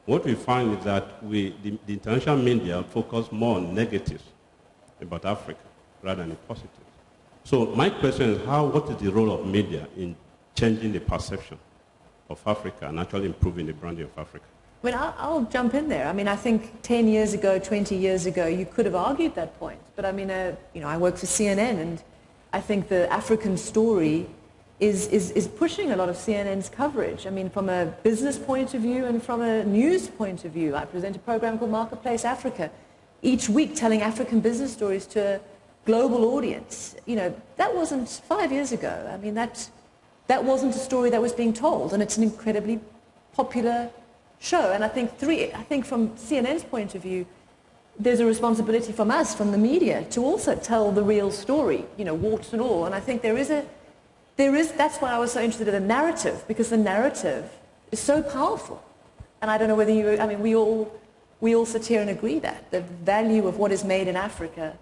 What we find is that the international media focus more on negatives about Africa rather than the positives. So my question is, what is the role of media in changing the perception of Africa and actually improving the branding of Africa? I mean, I'll jump in there. I mean, I think 10 years ago, 20 years ago, you could have argued that point. But I mean, you know, I work for CNN, and I think the African story is pushing a lot of CNN's coverage. I mean, from a business point of view and from a news point of view. I present a program called Marketplace Africa, each week telling African business stories to a global audience. You know, that wasn't 5 years ago. I mean, that wasn't a story that was being told, and it's an incredibly popular show. And I think from CNN's point of view, there's a responsibility from us, from the media, to also tell the real story, you know, warts and all. And I think that's why I was so interested in the narrative, because the narrative is so powerful. And I don't know whether we all sit here and agree that the value of what is made in Africa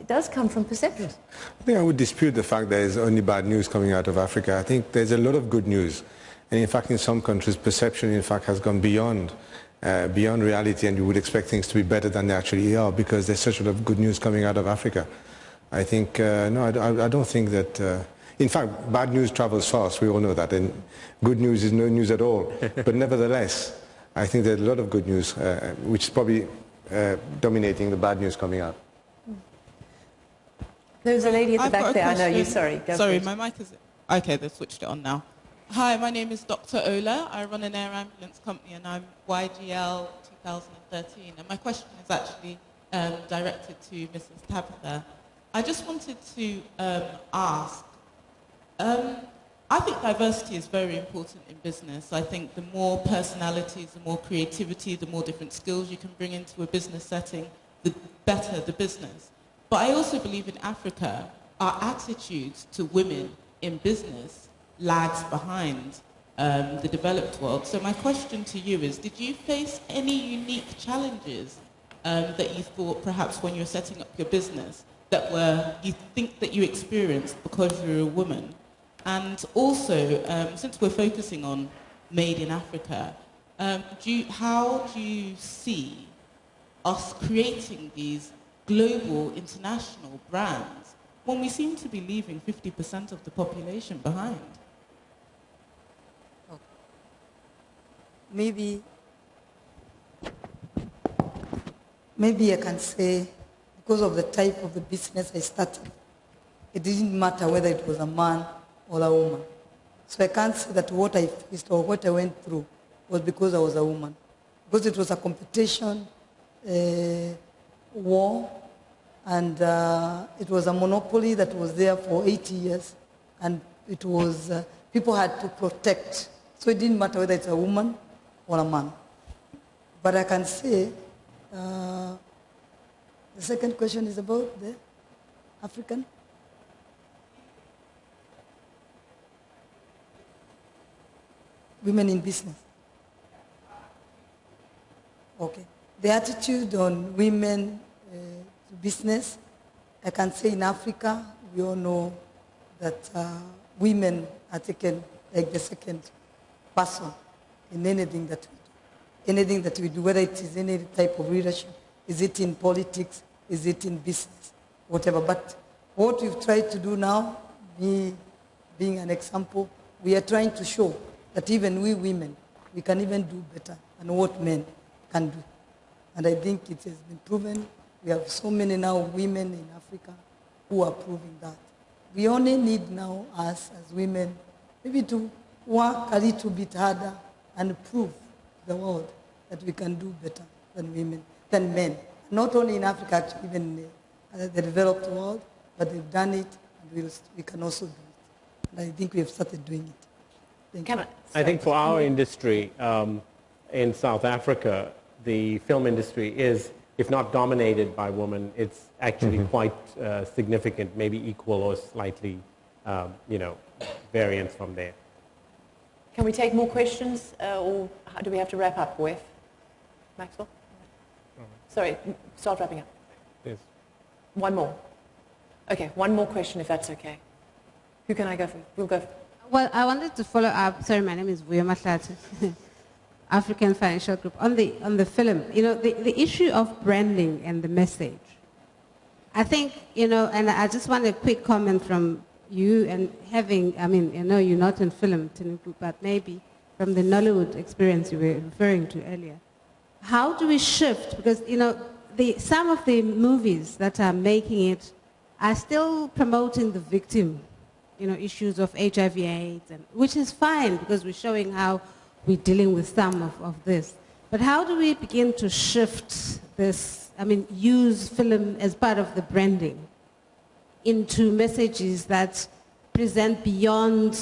does come from perceptions. I think I would dispute the fact there is only bad news coming out of Africa. I think there's a lot of good news. And in fact, in some countries, perception, in fact, has gone beyond reality, and you would expect things to be better than they actually are, because there's such a lot of good news coming out of Africa. I think, no, I don't think that... in fact, bad news travels fast, we all know that, and good news is no news at all. But nevertheless, I think there's a lot of good news, which is probably dominating the bad news coming out. There's a lady at the back there. I know you. Sorry. Sorry, my mic is... Okay, they've switched it on now. Hi, my name is Dr. Ola. I run an air ambulance company, and I'm YGL 2013. And my question is actually directed to Mrs. Tabitha. I just wanted to ask, I think diversity is very important in business. I think the more personalities, the more creativity, the more different skills you can bring into a business setting, the better the business. But I also believe in Africa, our attitudes to women in business lags behind the developed world. So my question to you is, did you face any unique challenges that you thought perhaps when you were setting up your business that you think that you experienced because you're a woman? And also, since we're focusing on Made in Africa, how do you see us creating these global, international brands when we seem to be leaving 50% of the population behind? Maybe I can say, because of the type of the business I started, it didn't matter whether it was a man or a woman. So I can't say that what I faced or what I went through was because I was a woman. Because it was a competition, war, and it was a monopoly that was there for 80 years, and it was, people had to protect. So it didn't matter whether it's a woman or a man. But I can say, the second question is about the African. Women in business. Okay. The attitude on women to business, I can say in Africa, we all know that women are taken like the second person in anything that we do. Anything that we do, whether it is any type of leadership, is it in politics, is it in business, whatever. But what we've tried to do now, me being an example, we are trying to show that even we women, we can even do better than what men can do. And I think it has been proven. We have so many now women in Africa who are proving that. We only need now, us as women, maybe to work a little bit harder and prove to the world that we can do better than men. Not only in Africa, actually, even in the developed world, but they've done it, and we can also do it. And I think we have started doing it. I think for our industry in South Africa, the film industry is, if not dominated by women, it's actually quite significant, maybe equal or slightly, variance from there. Can we take more questions, or do we have to wrap up with Maxwell? Sorry, start wrapping up. Yes. One more. Okay, one more question, if that's okay. Who can I go for? We'll go for. Well, I wanted to follow up. Sorry, my name is Vuyo Mahlati. African Financial Group. On the film, the issue of branding and the message. I think, and I just want a quick comment from you and having, you're not in film, but maybe from the Nollywood experience you were referring to earlier. How do we shift? Because, some of the movies that are making it are still promoting the victim, issues of HIV/AIDS, which is fine because we're showing how we're dealing with some of this. But how do we begin to shift this, use film as part of the branding into messages that present beyond,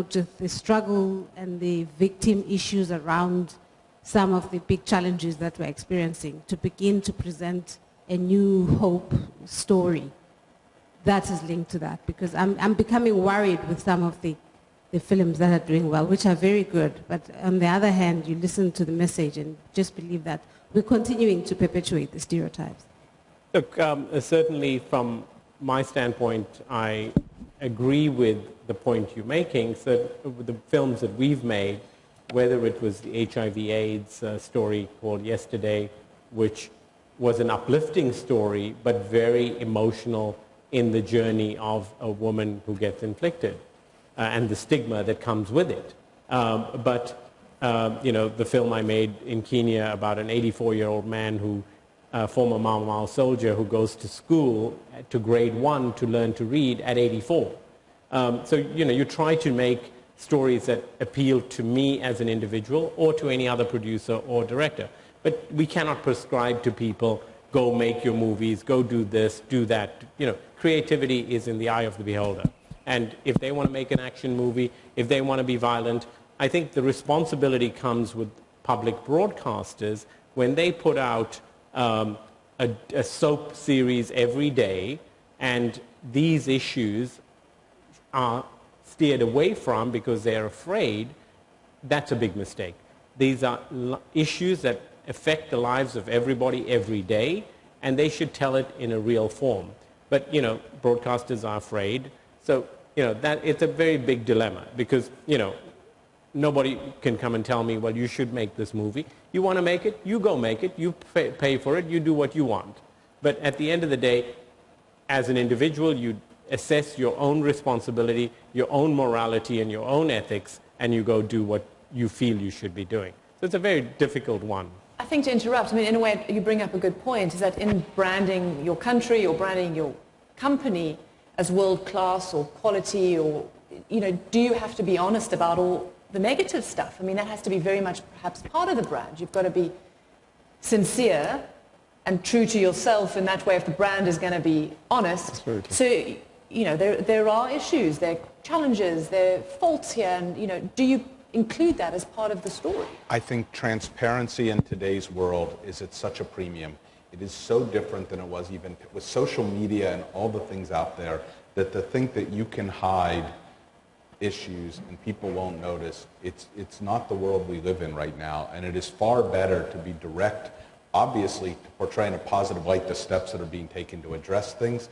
just the struggle and the victim issues around some of the big challenges that we're experiencing, to begin to present a new hope story that is linked to that? Because I'm becoming worried with some of the films that are doing well, which are very good, but on the other hand, you listen to the message and just believe that we're continuing to perpetuate the stereotypes. Look, certainly from my standpoint, I agree with the point you're making. So the films that we've made, whether it was the HIV/AIDS story called Yesterday, which was an uplifting story, but very emotional in the journey of a woman who gets inflicted and the stigma that comes with it. The film I made in Kenya about an 84-year-old man who, former Mau Mau soldier who goes to school to grade 1 to learn to read at 84. You try to make stories that appeal to me as an individual or to any other producer or director. But we cannot prescribe to people, go make your movies, go do this, do that. Creativity is in the eye of the beholder. And if they want to make an action movie, if they want to be violent, I think the responsibility comes with public broadcasters when they put out a soap series every day and these issues are steered away from because they're afraid. That's a big mistake. These are issues that affect the lives of everybody every day, and they should tell it in a real form. But, broadcasters are afraid. So, that it's a very big dilemma because, nobody can come and tell me, well, you should make this movie. You want to make it? You go make it. You pay for it. You do what you want. But at the end of the day, as an individual, you assess your own responsibility, your own morality, and your own ethics, and you go do what you feel you should be doing. So it's a very difficult one. I think to interrupt, in a way, you bring up a good point, is that in branding your country or branding your company as world-class or quality or, do you have to be honest about all the negative stuff? That has to be very much perhaps part of the brand. You've got to be sincere and true to yourself in that way if the brand is going to be honest. So, there are issues, there are challenges, there are faults here, and, do you include that as part of the story? I think transparency in today's world is at such a premium. It is so different than it was even with social media and all the things out there, that to think that you can hide issues and people won't notice, it's not the world we live in right now, and it is far better to be direct, obviously to portray in a positive light the steps that are being taken to address things,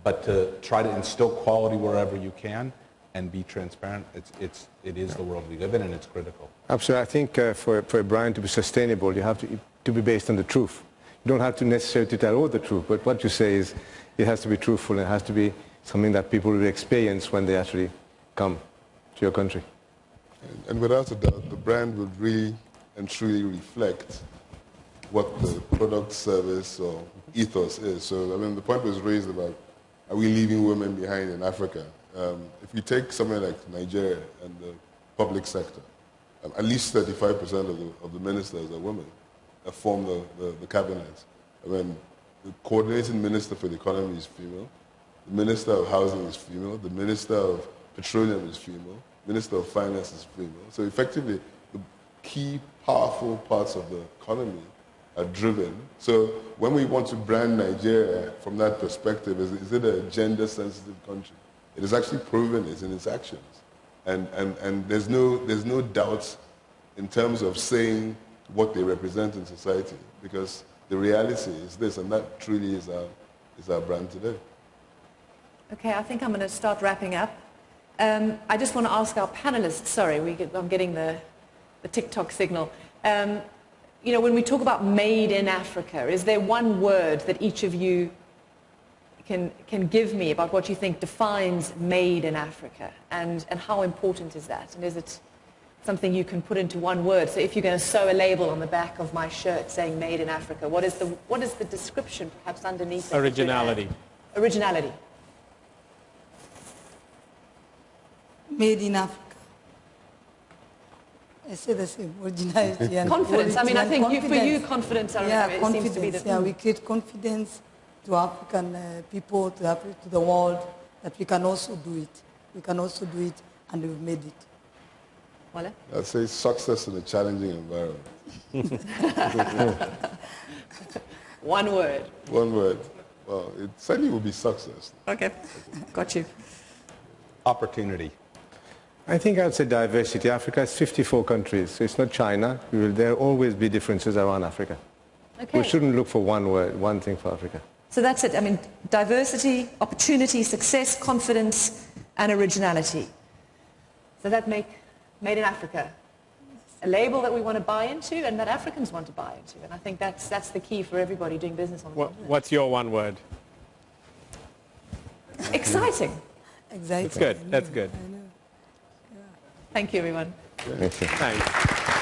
but to try to instill quality wherever you can and be transparent. It is the world we live in, and it's critical. Absolutely. I think for a brand to be sustainable, you have to be based on the truth. You don't have to necessarily tell all the truth, but what you say is it has to be truthful, and it has to be something that people will experience when they actually come to your country. And without a doubt, the brand would really and truly reflect what the product, service, or ethos is. So, the point was raised about, are we leaving women behind in Africa? If you take somewhere like Nigeria and the public sector, at least 35% of the ministers are women that form the cabinet. The coordinating minister for the economy is female, the minister of housing is female, the minister of petroleum is female, minister of finance is female. So effectively, the key powerful parts of the economy are driven. So when we want to brand Nigeria from that perspective, is it a gender-sensitive country? It is actually proven it in its actions. And there's no doubt in terms of saying what they represent in society, because the reality is this, and that truly is our brand today. Okay, I think I'm going to start wrapping up. I just want to ask our panelists, sorry, I'm getting the TikTok signal. You know, when we talk about made in Africa, is there one word that each of you can give me about what you think defines made in Africa, and how important is that? And is it something you can put into one word? So if you're going to sew a label on the back of my shirt saying made in Africa, what is the description perhaps underneath it? Originality. Originality. Made in Africa. I say the same, originality and confidence. I mean, I think for you, confidence. confidence, Confidence. seems to be the... Yeah, we create confidence to African people, to the world, that we can also do it. We can also do it, and we've made it. Wale? I'd say success in a challenging environment. One word. One word. Well, it certainly will be success. Okay, got you. Opportunity. I think I would say diversity. Africa has 54 countries, so it's not China. There will always be differences around Africa. Okay. We shouldn't look for one word, one thing for Africa. So that's it. I mean, diversity, opportunity, success, confidence, and originality. So that make Made in Africa a label that we want to buy into and that Africans want to buy into. And I think that's the key for everybody doing business on the continent. What's your one word? Exciting. Exciting. That's good. That's good. Thank you, everyone. Thank you. Thanks.